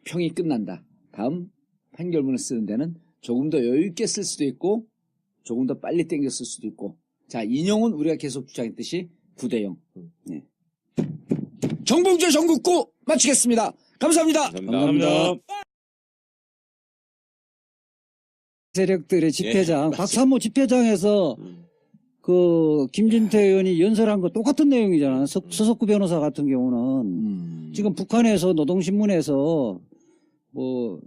평이 끝난다. 다음 판결문을 쓰는 데는 조금 더 여유 있게 쓸 수도 있고 조금 더 빨리 땡겨 쓸 수도 있고 자 인용은 우리가 계속 주장했듯이 9대0 네. 정봉재 전국구 마치겠습니다. 감사합니다. 감사합니다. 세력들의 집회장, 박사모 집회장에서 그 김진태 의원이 연설한 거 똑같은 내용이잖아. 서석구 변호사 같은 경우는 지금 북한에서 노동신문에서 뭐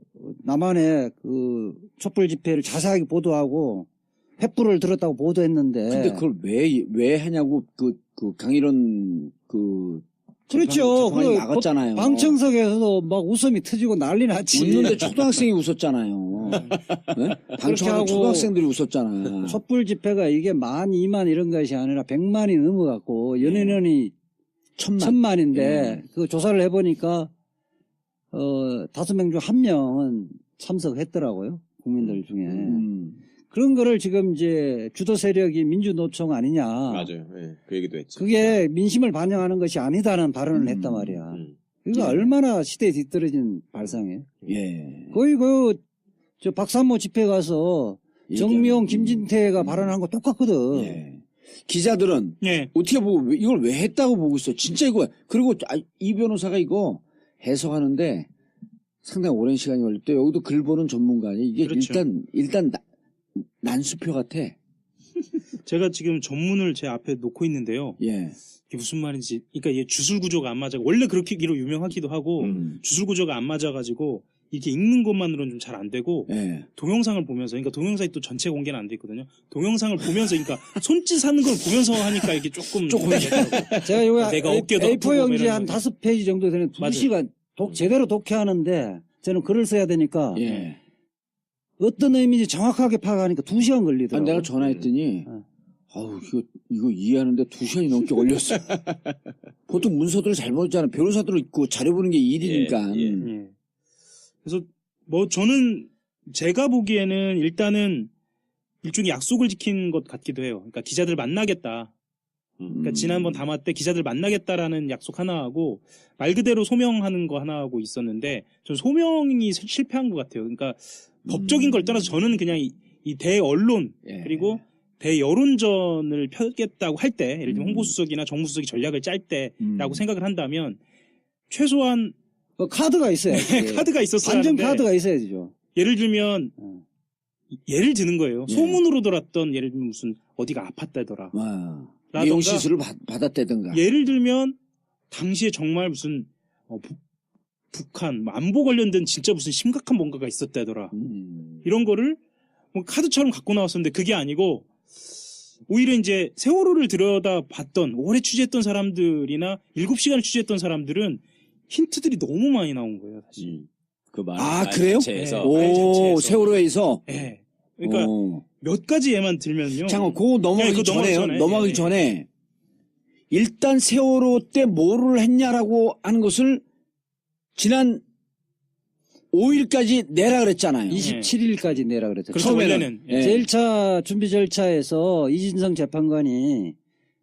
남한의 그 촛불 집회를 자세하게 보도하고 횃불을 들었다고 보도했는데. 근데 그걸 왜 하냐고 그 강일원 그렇죠. 재판이 나갔잖아요. 방청석에서도 막 웃음이 터지고 난리 났지. 웃는데 초등학생이 웃었잖아요. 네? 방청하고 초등학생들이 웃었잖아요. 촛불 집회가 이게 10,000, 20,000 이런 것이 아니라 100만이 넘어갔고 연인원이 1,000만인데 그 조사를 해보니까 5명 중 1명은 참석했더라고요. 국민들 중에. 그런 거를 지금 이제 주도 세력이 민주노총 아니냐. 맞아요. 예, 그 얘기도 했지. 그게 민심을 반영하는 것이 아니다는 발언을 했단 말이야. 그거 얼마나 시대에 뒤떨어진 발상이에요. 예. 거의 저 박산모 집회 가서 정미용, 김진태가 발언한 거 똑같거든. 예. 기자들은 예. 어떻게 보고 이걸 왜 했다고 보고 있어. 진짜 이거 그리고 이 변호사가 이거 해석하는데 상당히 오랜 시간이 걸릴 때 여기도 글 보는 전문가니 이게 그렇죠. 일단 난수표 같아. 제가 지금 전문을 제 앞에 놓고 있는데요. 예. 이게 무슨 말인지, 그러니까 이게 주술 구조가 안 맞아. 원래 그렇게로 유명하기도 하고 주술 구조가 안 맞아가지고 이렇게 읽는 것만으로는 좀 잘 안 되고 예. 동영상을 보면서, 그러니까 동영상이 또 전체 공개는 안 돼 있거든요. 동영상을 보면서, 그러니까 손짓 하는 걸 보면서 하니까 이게 조금 되더라고요. 제가 이거 내가 어깨도 A4 아프고 용지 이러는 한 거죠. 5페이지 정도 되는 2시간 제대로 독해하는데 저는 글을 써야 되니까 예. 어떤 의미인지 정확하게 파악하니까 2시간 걸리더라고요. 내가 전화했더니 아우 이거 이해하는데 2시간이 넘게 걸렸어. 보통 문서들을 잘 보잖아. 변호사들을 있고 자료 보는 게 일이니까. 예. 그래서 뭐 저는 제가 보기에는 일단은 일종의 약속을 지킨 것 같기도 해요. 그러니까 기자들 만나겠다. 그러니까 지난번 담화 때 기자들 만나겠다라는 약속 하나 하고 말 그대로 소명하는 거 하나 하고 있었는데 전 소명이 실패한 것 같아요. 그러니까 법적인 걸 떠나서 저는 그냥 이 대언론 그리고 대여론전을 펴겠다고 할 때 예를 들면 홍보수석이나 정무수석이 전략을 짤 때라고 생각을 한다면 최소한 카드가 있어야지. 카드가 있었어야 완전 하는데 카드가 있어야죠. 예를 들면 예를 드는 거예요. 소문으로 돌았던 예를 들면 무슨 어디가 아팠다더라. 미용 시술을 받았다든가. 예를 들면 당시에 정말 무슨 북한 안보 관련된 진짜 무슨 심각한 뭔가가 있었다더라. 이런 거를 뭐 카드처럼 갖고 나왔었는데 그게 아니고 오히려 이제 세월호를 들여다 봤던 오래 취재했던 사람들이나 7시간을 취재했던 사람들은 힌트들이 너무 많이 나온 거예요, 사실. 그 말. 그래요? 자체에서. 오, 세월호에서. 네. 그러니까 몇 가지 예만 들면요. 잠깐, 그거 넘어가기 전에 일단 세월호 때 뭐를 했냐라고 하는 것을 지난 5일까지 내라 그랬잖아요. 27일까지 내라 그랬죠. 그렇죠, 원래는. 제일 차 준비 절차에서 이진성 재판관이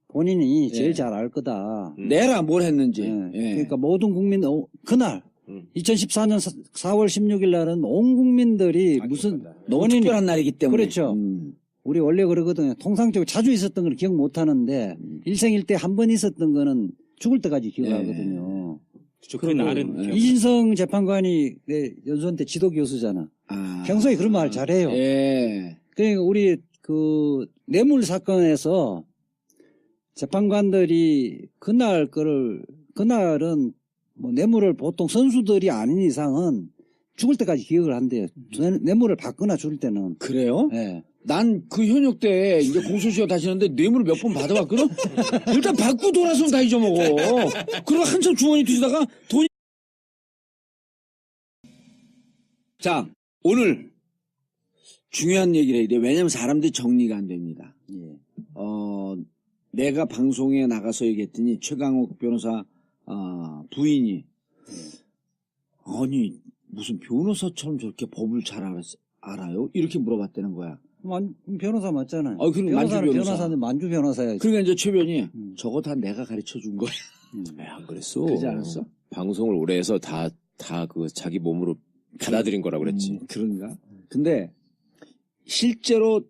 본인이 제일 잘 알 거다. 내라 뭘 했는지. 그러니까 모든 국민 그날 2014년 4월 16일 날은 온 국민들이 무슨 너무 본인이 특별한 날이기 때문에. 그렇죠. 우리 원래 그러거든요. 통상적으로 자주 있었던 걸 기억 못 하는데 일생일대 한 번 있었던 거는 죽을 때까지 기억하거든요. 그 날은 이진성 재판관이 내 연수원 때 지도 교수잖아. 평소에 그런 말 잘해요. 예. 그러니까 우리 그 뇌물 사건에서 재판관들이 그날은 뭐 뇌물을 보통 선수들이 아닌 이상은 죽을 때까지 기억을 한대요. 뇌물을 받거나 줄 때는. 그래요? 예. 난 그 현역 때 이제 공소시효 다시는데 뇌물을 몇 번 받아봤거든? 일단 받고 돌아서면 다 잊어먹어. 그리고 한참 주머니 뒤지다가 돈이. 자, 오늘 중요한 얘기를 해야 돼. 왜냐면 사람들이 정리가 안 됩니다. 예. 내가 방송에 나가서 얘기했더니 최강욱 변호사 부인이 아니 무슨 변호사처럼 저렇게 법을 잘 알아요? 이렇게 물어봤다는 거야. 변호사 맞잖아요. 그럼 변호사는 만주 변호사. 변호사는 만주 변호사야지. 그러니까 이제 최 변이 저거 다 내가 가르쳐 준 거야. 안 그랬어. 그러지 않았어? 방송을 오래 해서 다 그 자기 몸으로 받아들인 거라 그랬지. 그런가? 근데 실제로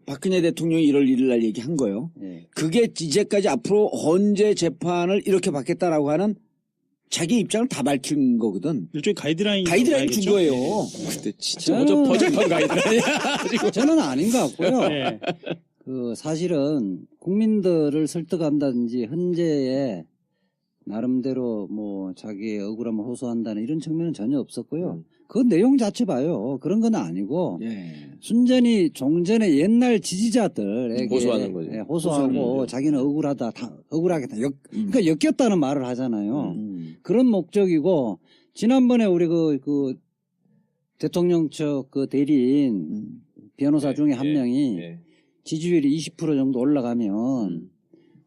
박근혜 대통령이 1월 1일 날 얘기한 거예요. 예. 그게 이제까지 앞으로 언제 재판을 이렇게 받겠다라고 하는 자기 입장을 다 밝힌 거거든. 일종의 가이드라인 준 거예요. 그때 진짜 허접한 가이드라인이야. 저는 아닌 것 같고요. 네. 그 사실은 국민들을 설득한다든지 헌재에 나름대로 뭐 자기의 억울함을 호소한다는 이런 측면은 전혀 없었고요. 그 내용 자체 봐요. 그런 건 아니고 예. 순전히 종전의 옛날 지지자들에게 호소하는 거죠. 예, 호소하고 자기는 억울하다, 억울하겠다. 그러니까 엮였다는 말을 하잖아요. 그런 목적이고 지난번에 우리 그 대통령 측 그 대리인 변호사 중에 한 명이 지지율이 20% 정도 올라가면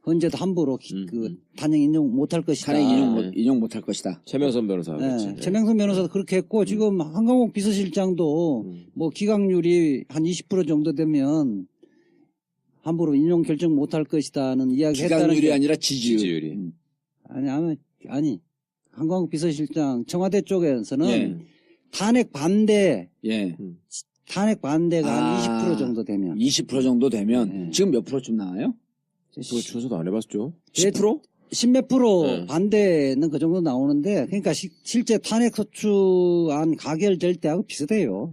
헌재도 함부로 그 단행 인용 못할 것이다. 단행 인용 못할 것이다. 최명선 변호사가 그랬지. 네. 최명선 변호사도 그렇게 했고 지금 한강욱 비서실장도 뭐 기각률이 한 20% 정도 되면 함부로 인용 결정 못할 것이다는 이야기 했다는 기각률이 게 아니라 지지율이. 아니 한강욱 비서실장 청와대 쪽에서는 예. 탄핵 반대 예. 탄핵 반대가 한 20% 정도 되면 20% 정도 되면 지금 몇 프로쯤 나와요? 그거 조사도 안 해봤죠. 10%? 10몇 프로 반대는 그 정도 나오는데 그러니까 실제 탄핵 소추안 가결될 때하고 비슷해요.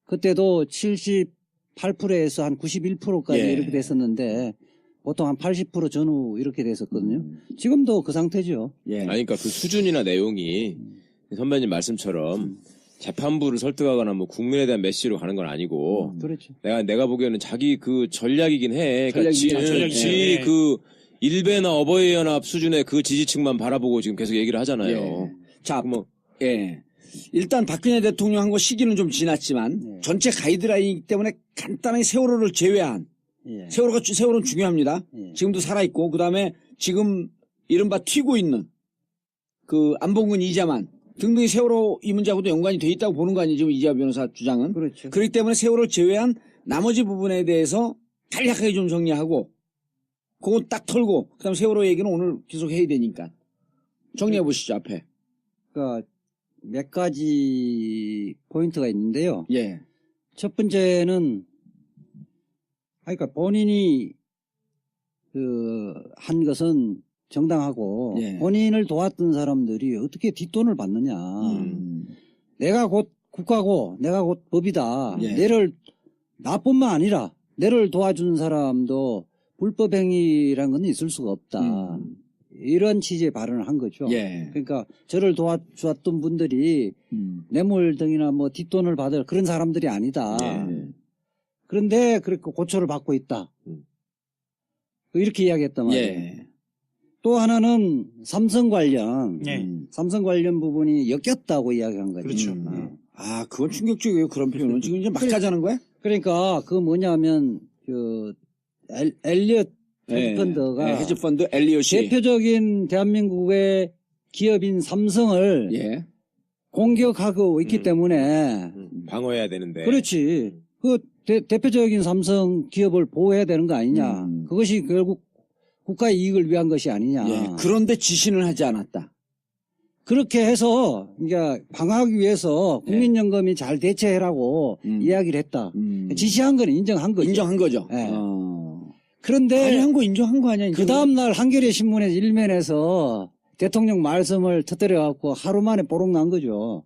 그때도 78%에서 한 91%까지 이렇게 됐었는데 보통 한 80% 전후 이렇게 됐었거든요. 지금도 그 상태죠. 예. 아니, 그러니까 그 수준이나 내용이 선배님 말씀처럼 재판부를 설득하거나 뭐 국민에 대한 메시지로 가는 건 아니고 그렇죠. 내가 보기에는 자기 그 전략이긴 해. 전략이지. 그 일베나 어버이 연합 수준의 그 지지층만 바라보고 지금 계속 얘기를 하잖아요. 예. 자, 일단 박근혜 대통령 한 거 시기는 좀 지났지만 전체 가이드라인이기 때문에 간단하게 세월호를 제외한 세월호는 중요합니다. 지금도 살아있고 그다음에 지금 이른바 튀고 있는 그 안봉근 이자만 등등이 세월호 이 문제하고도 연관이 돼 있다고 보는 거 아니에요? 지금 이재화 변호사 주장은. 그렇죠. 그렇기 때문에 세월호를 제외한 나머지 부분에 대해서 간략하게 좀 정리하고 그거 딱 털고 그다음에 세월호 얘기는 오늘 계속 해야 되니까 정리해 보시죠. 앞에. 그러니까 몇 가지 포인트가 있는데요. 예. 첫 번째는 그러니까 본인이 한 것은 정당하고 본인을 도왔던 사람들이 어떻게 뒷돈을 받느냐. 내가 곧 국가고 내가 곧 법이다. 나뿐만 아니라 내를 도와준 사람도 불법행위란 건 있을 수가 없다. 이런 취지의 발언을 한 거죠. 그러니까 저를 도와주었던 분들이 뇌물 등이나 뭐 뒷돈을 받을 그런 사람들이 아니다. 그런데 그렇게 고초를 받고 있다. 이렇게 이야기했단 말이에요. 또 하나는 삼성 관련 부분이 엮였다고 이야기한 거죠. 그렇죠. 그건 충격적이에요. 그런 표현은 지금 이제 막 하자는 거야? 그러니까 그 뭐냐면 엘리엇 헤지펀드가 헤지펀드 엘리엇이 대표적인 대한민국의 기업인 삼성을 공격하고 있기 때문에 방어해야 되는데. 그렇지. 그 대표적인 삼성 기업을 보호해야 되는 거 아니냐. 그것이 결국 국가의 이익을 위한 것이 아니냐. 그런데 지시는 하지 않았다. 그렇게 해서 이제 방어하기 위해서 국민연금이 잘 대처해라고 이야기를 했다. 지시한 건 인정한 거죠. 인정한 거죠. 네. 아니, 그런데 한 거 인정한 거 아니야? 그 다음날 한겨레 신문에서 일면에서 대통령 말씀을 터뜨려갖고 하루 만에 뽀록 난 거죠.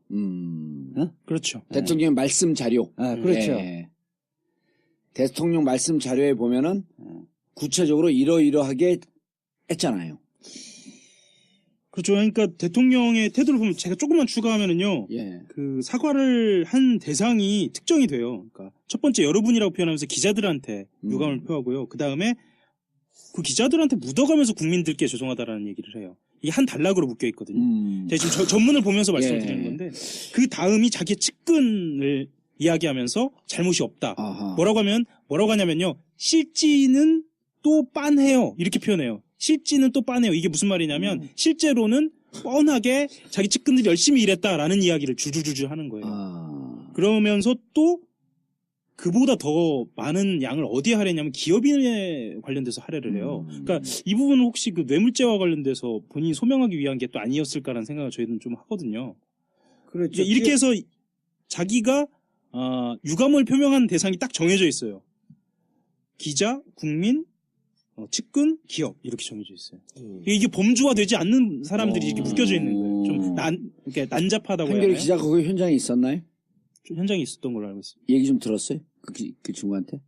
어? 그렇죠. 대통령 말씀 자료. 그렇죠. 예. 대통령 말씀 자료에 보면은 구체적으로 이러이러하게 했잖아요. 그렇죠. 그러니까 대통령의 태도를 보면 제가 조금만 추가하면은요. 예. 그 사과를 한 대상이 특정이 돼요. 그러니까 첫 번째 여러분이라고 표현하면서 기자들한테 유감을 표하고요. 그 다음에 그 기자들한테 묻어가면서 국민들께 죄송하다라는 얘기를 해요. 이게 한 단락으로 묶여 있거든요. 제가 지금 전문을 보면서 말씀드리는 건데 그 다음이 자기의 측근을 이야기하면서 잘못이 없다. 아하. 뭐라고 하냐면요. 실지는 또 빤해요. 이렇게 표현해요. 실지는 또 빤해요. 이게 무슨 말이냐면 실제로는 뻔하게 자기 측근들이 열심히 일했다라는 이야기를 줄줄줄 하는 거예요. 그러면서 또 그보다 더 많은 양을 어디에 할애냐면 기업인에 관련돼서 할애를 해요. 그러니까 이 부분은 혹시 그 뇌물죄와 관련돼서 본인이 소명하기 위한 게 또 아니었을까라는 생각을 저희는 좀 하거든요. 그렇죠. 이렇게 해서 자기가 유감을 표명한 대상이 딱 정해져 있어요. 기자, 국민, 측근, 기업 이렇게 정해져 있어요. 이게 범주화되지 않는 사람들이 이렇게 묶여져 있는 거예요. 좀 이렇게 난잡하다고 해야 한겨레 하나요? 기자가 거기 현장에 있었나요? 좀 현장에 있었던 걸로 알고 있습니다. 얘기 좀 들었어요? 그 친구한테?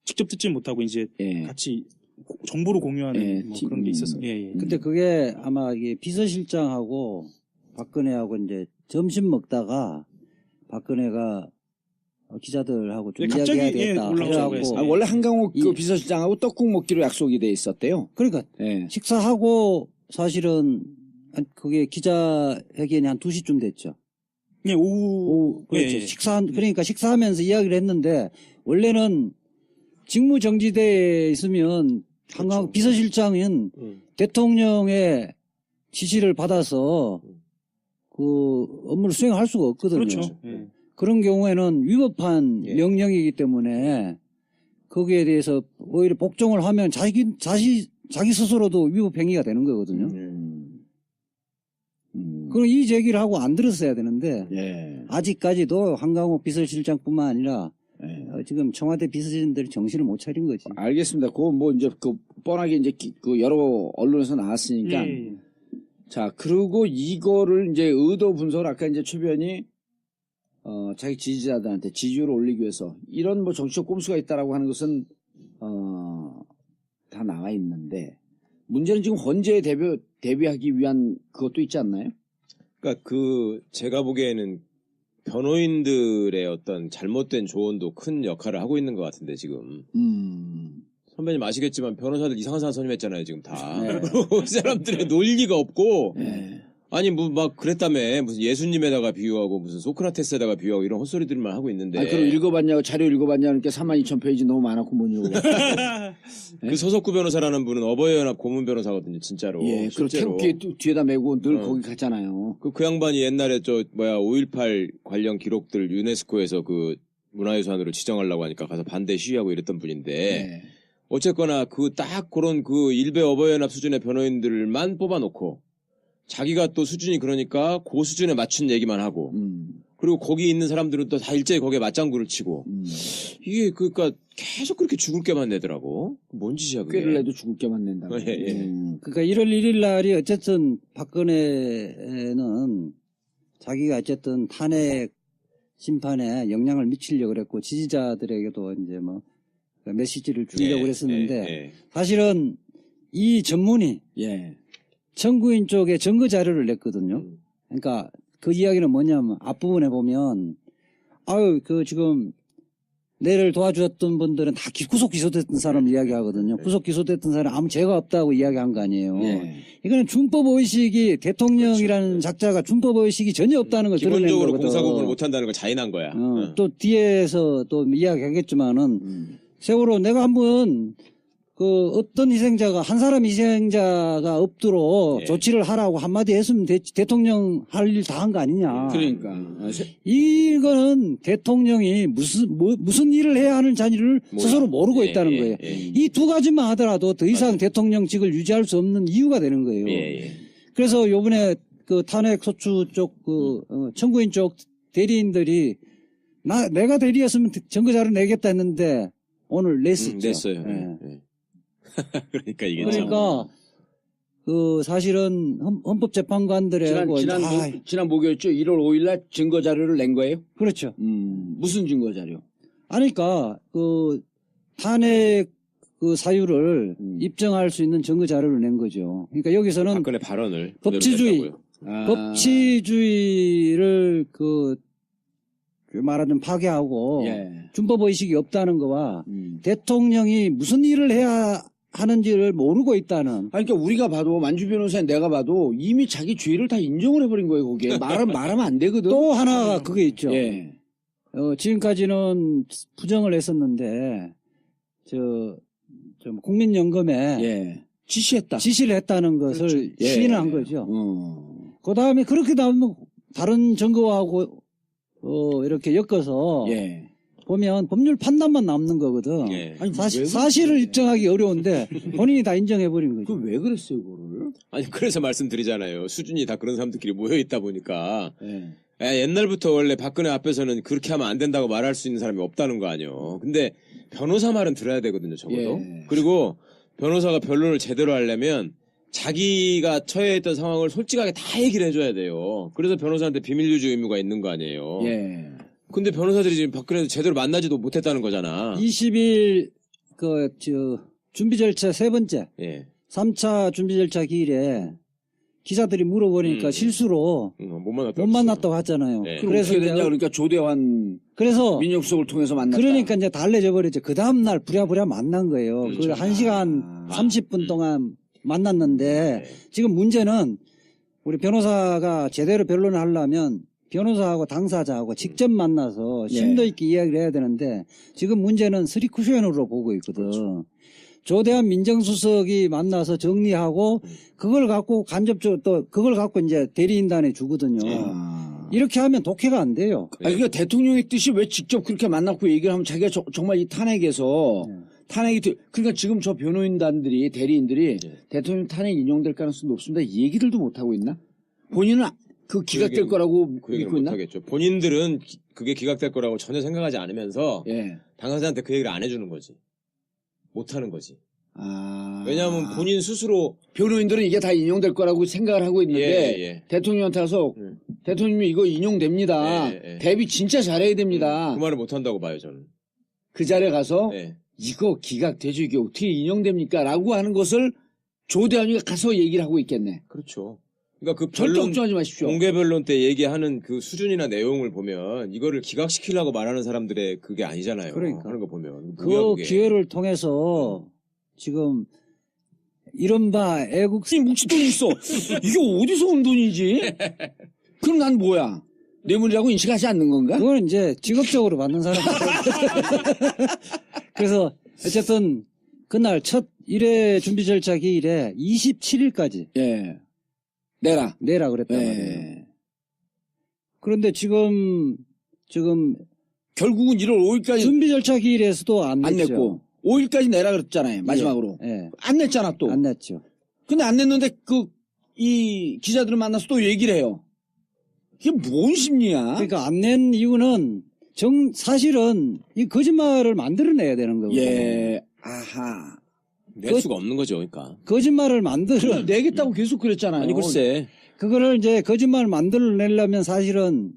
직접 듣지는 못하고 이제 같이 정보를 공유하는 뭐 그런 게 있었어요. 근데 그게 아마 이게 비서실장하고 박근혜하고 이제 점심 먹다가 박근혜가 기자들하고 좀 갑자기, 이야기해야 되겠다. 올라오자고 했어요. 원래 한강욱 그 비서실장하고 떡국 먹기로 약속이 돼 있었대요. 그러니까 식사하고 사실은 그게 기자회견이 한 2시쯤 됐죠. 예, 오후. 그렇죠. 그러니까 식사하면서 이야기를 했는데 원래는 직무정지대에 있으면 한강욱 비서실장은 대통령의 지시를 받아서 그 업무를 수행할 수가 없거든요. 그렇죠. 그런 경우에는 위법한 명령이기 때문에 거기에 대해서 오히려 복종을 하면 자기 스스로도 위법 행위가 되는 거거든요. 그럼 이 제기를 하고 안 들었어야 되는데 아직까지도 한강욱 비서실장뿐만 아니라 지금 청와대 비서진들이 정신을 못 차린 거지. 알겠습니다. 그거 뭐 이제 그 뻔하게 이제 그 여러 언론에서 나왔으니까. 자, 그리고 이거를 이제 의도 분석을 아까 이제 최변이 자기 지지자들한테 지지율을 올리기 위해서 이런 뭐 정치적 꼼수가 있다라고 하는 것은 다 나와 있는데 문제는 지금 헌재에 대비하기 위한 그것도 있지 않나요? 그러니까 제가 보기에는 변호인들의 어떤 잘못된 조언도 큰 역할을 하고 있는 것 같은데 지금. 선배님 아시겠지만 변호사들 이상한 사람 선임했잖아요 지금 다. 그 사람들의 논리가 없고 아니 뭐 막 그랬다며 무슨 예수님에다가 비유하고 무슨 소크라테스에다가 비유하고 이런 헛소리들만 하고 있는데. 아 그럼 읽어봤냐고 자료 읽어봤냐니까 42,000페이지 너무 많았고 뭐냐고. 그 서석구 변호사라는 분은 어버이연합 고문 변호사거든요 진짜로. 예, 그 태극기 뒤에다 메고 늘 거기 갔잖아요. 그 양반이 옛날에 5.18 관련 기록들 유네스코에서 그 문화유산으로 지정하려고 하니까 가서 반대 시위하고 이랬던 분인데. 어쨌거나 그런 일베 어버이연합 수준의 변호인들만 뽑아놓고 자기가 또 수준이 그러니까 그 수준에 맞춘 얘기만 하고 그리고 거기 있는 사람들은 또 다 일제히 거기에 맞장구를 치고 이게 그러니까 계속 그렇게 죽을 게만 내더라고. 뭔 짓이야 그게. 꾀를 내도 죽을 게만 낸다. 그러니까 1월 1일 날이 어쨌든 박근혜는 자기가 어쨌든 탄핵 심판에 영향을 미치려고 그랬고 지지자들에게도 이제 뭐 메시지를 주려고 그랬었는데 사실은 이 전문이 청구인 쪽에 증거 자료를 냈거든요. 그러니까 그 이야기는 뭐냐면 앞부분에 보면 지금 내를 도와주었던 분들은 다 구속 기소됐던 사람 이야기하거든요. 구속 기소됐던 사람 아무 죄가 없다고 이야기한 거 아니에요. 이거는 준법 의식이 대통령이라는 작자가 준법 의식이 전혀 없다는 걸 드러낸 거거든. 기본적으로 공사구분을 못한다는 걸 자인한 거야. 또 뒤에서 또 이야기하겠지만은 세월호 내가 한번 어떤 희생자가 한 사람 희생자가 없도록 조치를 하라고 한마디 했으면 대통령 할 일 다 한 거 아니냐. 그러니까 이거는 대통령이 무슨 일을 해야 하는 자리를 스스로 모르고 있다는 거예요. 이 두 가지만 하더라도 더 이상 대통령직을 유지할 수 없는 이유가 되는 거예요. 그래서 요번에 그 탄핵 소추 쪽 청구인 쪽 대리인들이 내가 대리였으면 증거 자료 내겠다 했는데 오늘 냈었죠. 냈어요. 예. 예. 그러니까 이게 그러니까 그 사실은 헌법재판관들하고 지난 목요일죠. 1월 5일날 증거 자료를 낸 거예요? 그렇죠. 무슨 증거 자료? 아니, 그러니까 그 탄핵 그 사유를 입증할 수 있는 증거 자료를 낸 거죠. 그러니까 여기서는 박근혜 발언을 법치주의, 그대로 법치주의를 그 말하자면 파괴하고 예. 준법 의식이 없다는 거와 대통령이 무슨 일을 해야 하는지를 모르고 있다는. 아니, 그러니까 우리가 봐도 만주 변호사인 내가 봐도 이미 자기 죄를 다 인정을 해버린 거예요. 거기에 말하면 안 되거든. 또 하나가 그게 있죠. 예. 지금까지는 부정을 했었는데 좀 국민연금에 예. 지시했다. 지시를 했다는 것을 그렇죠. 예. 시인을 한 거죠. 그 다음에 그렇게 나오면 다른 증거하고 이렇게 엮어서 예. 보면 법률 판단만 남는 거거든. 예. 아니, 사실을 입증하기 어려운데 본인이 다 인정해버린 거죠. 그 왜 그랬어요, 그거를? 아니 그래서 말씀드리잖아요. 수준이 다 그런 사람들끼리 모여 있다 보니까 예. 옛날부터 원래 박근혜 앞에서는 그렇게 하면 안 된다고 말할 수 있는 사람이 없다는 거 아니에요. 근데 변호사 말은 들어야 되거든요, 적어도. 예. 그리고 변호사가 변론을 제대로 하려면 자기가 처해 있던 상황을 솔직하게 다 얘기를 해줘야 돼요. 그래서 변호사한테 비밀 유지 의무가 있는 거 아니에요. 예. 근데 변호사들이 지금 박근혜 제대로 만나지도 못했다는 거잖아. 20일 준비 절차 세 번째, 예. 3차 준비 절차 기일에 기자들이 물어보니까 실수로 못 못 만났다고 했잖아요. 네. 그럼 어떻게 됐냐? 그러니까 조대환 그래서 민혁석을 통해서 만났다. 그러니까 이제 달래져 버렸죠. 그 다음 날 부랴부랴 만난 거예요. 그렇죠. 그걸 1시간 30분 동안 만났는데 네. 지금 문제는 우리 변호사가 제대로 변론을 하려면 변호사하고 당사자하고 직접 만나서 심도 있게 이야기를 해야 되는데 지금 문제는 스리쿠션으로 보고 있거든. 그렇죠. 조대한 민정수석이 만나서 정리하고 그걸 갖고 간접적으로 또 그걸 갖고 이제 대리인단에 주거든요. 이렇게 하면 독해가 안 돼요. 아니, 그러니까 대통령의 뜻이 왜 직접 그렇게 만났고 얘기를 하면 자기가 정말 이 탄핵에서 그러니까 지금 저 변호인단들이 대리인들이 대통령 탄핵 인용될 가능성이 높습니다. 이 얘기들도 못 하고 있나? 본인은 그 기각될 거라고 그 얘기를 믿고 있나? 못하겠죠. 본인들은 그게 기각될 거라고 전혀 생각하지 않으면서 예. 당사자한테 그 얘기를 안 해주는 거지. 못하는 거지. 아. 왜냐하면 본인 스스로 변호인들은 이게 다 인용될 거라고 생각을 하고 있는데 예. 대통령한테 와서 대통령님이 이거 인용됩니다. 예. 대비 진짜 잘해야 됩니다. 그 말을 못한다고 봐요 저는. 그 자리에 가서 예. 이거 기각되죠. 이게 어떻게 인용됩니까? 라고 하는 것을 조대환이가 가서 얘기를 하고 있겠네. 그렇죠. 그러니까 그 절대 변론 걱정하지 마십시오. 공개 변론 때 얘기하는 그 수준이나 내용을 보면 이거를 기각시키려고 말하는 사람들의 그게 아니잖아요. 그러니까. 하는 거 보면 그 기회를 통해서 지금 이른바 애국 묵시돈이 있어. 이게 어디서 온 돈이지? 그럼 난 뭐야? 뇌물이라고 인식하지 않는 건가? 그거는 이제 직업적으로 받는 사람. 그래서 어쨌든 그날 첫 1회 준비 절차 기일에 27일까지 예. 내라 그랬단 예. 말이에요. 그런데 지금 결국은 1월 5일까지 준비 절차 기일에서도 안 안 냈죠. 냈고 5일까지 내라 그랬잖아요. 마지막으로. 예. 안 냈잖아 또. 안 냈죠. 근데 안 냈는데 이 기자들을 만나서 또 얘기를 해요. 이게 뭔 심리야? 그러니까 안 낸 이유는 사실은 이 거짓말을 만들어내야 되는 거거든요. 예. 아하. 낼 수가 없는 거죠, 그러니까. 거짓말을 만들어 내겠다고 계속 그랬잖아요. 아니 글쎄 그거를 이제 거짓말 만들어내려면 사실은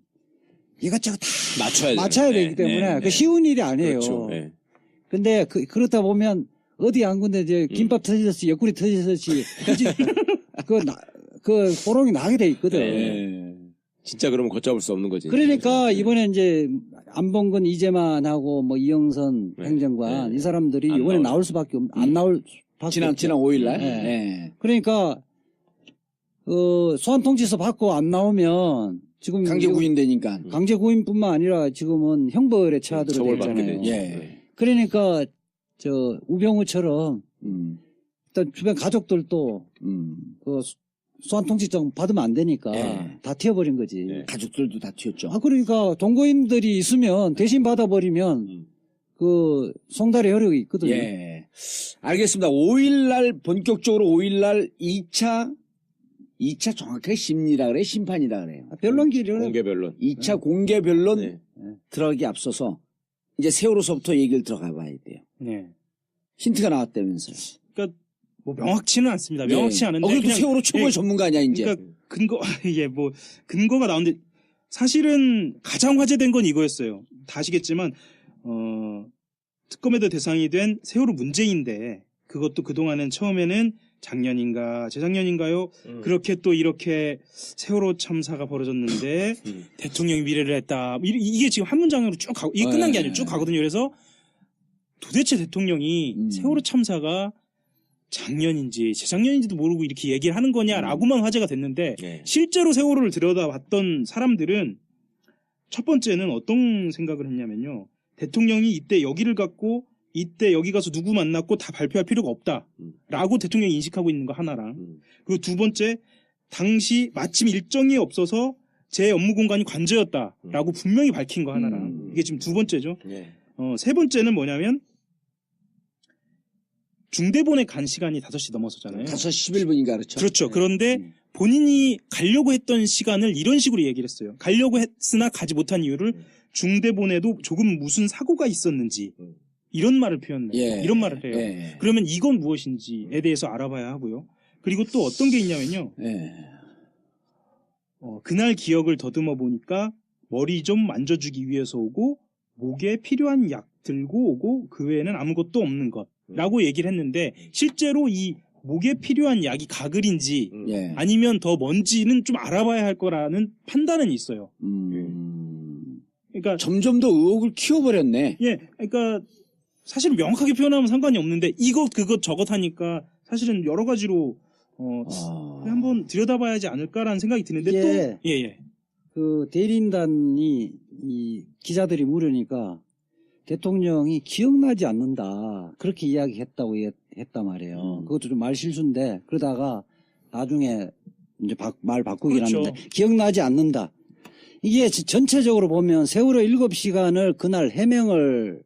이것저것 다 맞춰야 되기 때문에 그 쉬운 일이 아니에요. 그렇죠. 네. 근데 그렇다 보면 어디 한 군데 이제 김밥 터지듯이 옆구리 터지듯이 그 보롱이 나게 돼 있거든. 네. 진짜 그러면 걷잡을 수 없는 거지. 그러니까 이번에 이제 안봉근 이재만하고 뭐 이영선 행정관 이 사람들이 이번에 나올 수밖에 안 나올 수밖에 지난 5일날. 네. 네. 그러니까 소환 통지서 받고 안 나오면 지금 강제 구인되니까. 강제 구인뿐만 아니라 지금은 형벌에 처하도록 처벌받게 되잖아요. 되죠. 예. 그러니까 우병우처럼 일단 주변 가족들도 그 소환 통지장 받으면 안 되니까 다 튀어버린 거지. 가족들도 다 튀었죠. 그러니까 동거인들이 있으면 대신 받아버리면 그 송달의 효력이 있거든요. 예. 알겠습니다. 5일날 본격적으로 5일날 2차 2차 정확하게 심리라 그래, 심판이라 그래요. 변론기를 공개 변론. 2차 공개 변론 네. 들어가기 앞서서 이제 세월호서부터 얘기를 들어가 봐야 돼요. 네. 힌트가 나왔다면서요. 그러니까 뭐 명확치는 않습니다. 명확치 않은데 그래도 그냥 세월호 최고의 예, 전문가 아니야 이제. 그러니까 근거 예, 뭐 근거가 나오는데 사실은 가장 화제된 건 이거였어요. 다 아시겠지만 특검에도 대상이 된 세월호 문제인데 그것도 그동안은 처음에는 작년인가 재작년인가요? 그렇게 또 이렇게 세월호 참사가 벌어졌는데 대통령이 미래를 했다. 이게 지금 한 문장으로 쭉 가고 이게 끝난 게 아니에요. 쭉 가거든요. 그래서 도대체 대통령이 세월호 참사가 작년인지 재작년인지도 모르고 이렇게 얘기를 하는 거냐라고만 화제가 됐는데 네. 실제로 세월호를 들여다봤던 사람들은 첫 번째는 어떤 생각을 했냐면요. 대통령이 이때 여기를 갔고 이때 여기 가서 누구 만났고 다 발표할 필요가 없다라고 대통령이 인식하고 있는 거 하나랑 그리고 두 번째 당시 마침 일정이 없어서 제 업무 공간이 관저였다라고 분명히 밝힌 거 하나랑 이게 지금 두 번째죠. 네. 세 번째는 뭐냐면 중대본에 간 시간이 5시 넘었었잖아요. 5시 11분인가 그렇죠. 그렇죠. 그런데 본인이 가려고 했던 시간을 이런 식으로 얘기를 했어요. 가려고 했으나 가지 못한 이유를 중대본에도 조금 무슨 사고가 있었는지 이런 말을 표현해요. 예. 이런 말을 해요. 예. 그러면 이건 무엇인지에 대해서 알아봐야 하고요. 그리고 또 어떤 게 있냐면요. 예. 그날 기억을 더듬어 보니까 머리 좀 만져주기 위해서 오고 목에 필요한 약 들고 오고 그 외에는 아무것도 없는 것라고 얘기를 했는데 실제로 이 목에 필요한 약이 가글인지 예. 아니면 더 뭔지는 좀 알아봐야 할 거라는 판단은 있어요. 그러니까 점점 더 의혹을 키워버렸네. 예, 그러니까 사실 명확하게 표현하면 상관이 없는데 이것 그것 저것 하니까 사실은 여러 가지로 한번 들여다봐야 하지 않을까라는 생각이 드는데 또 예. 그 대리인단이 이 기자들이 물으니까 대통령이 기억나지 않는다 그렇게 이야기했다고 했단 말이에요. 그것도 좀 말 실수인데 그러다가 나중에 이제 말 바꾸긴 그렇죠. 하는데 기억나지 않는다. 이게 전체적으로 보면 세월호 7시간을 그날 해명을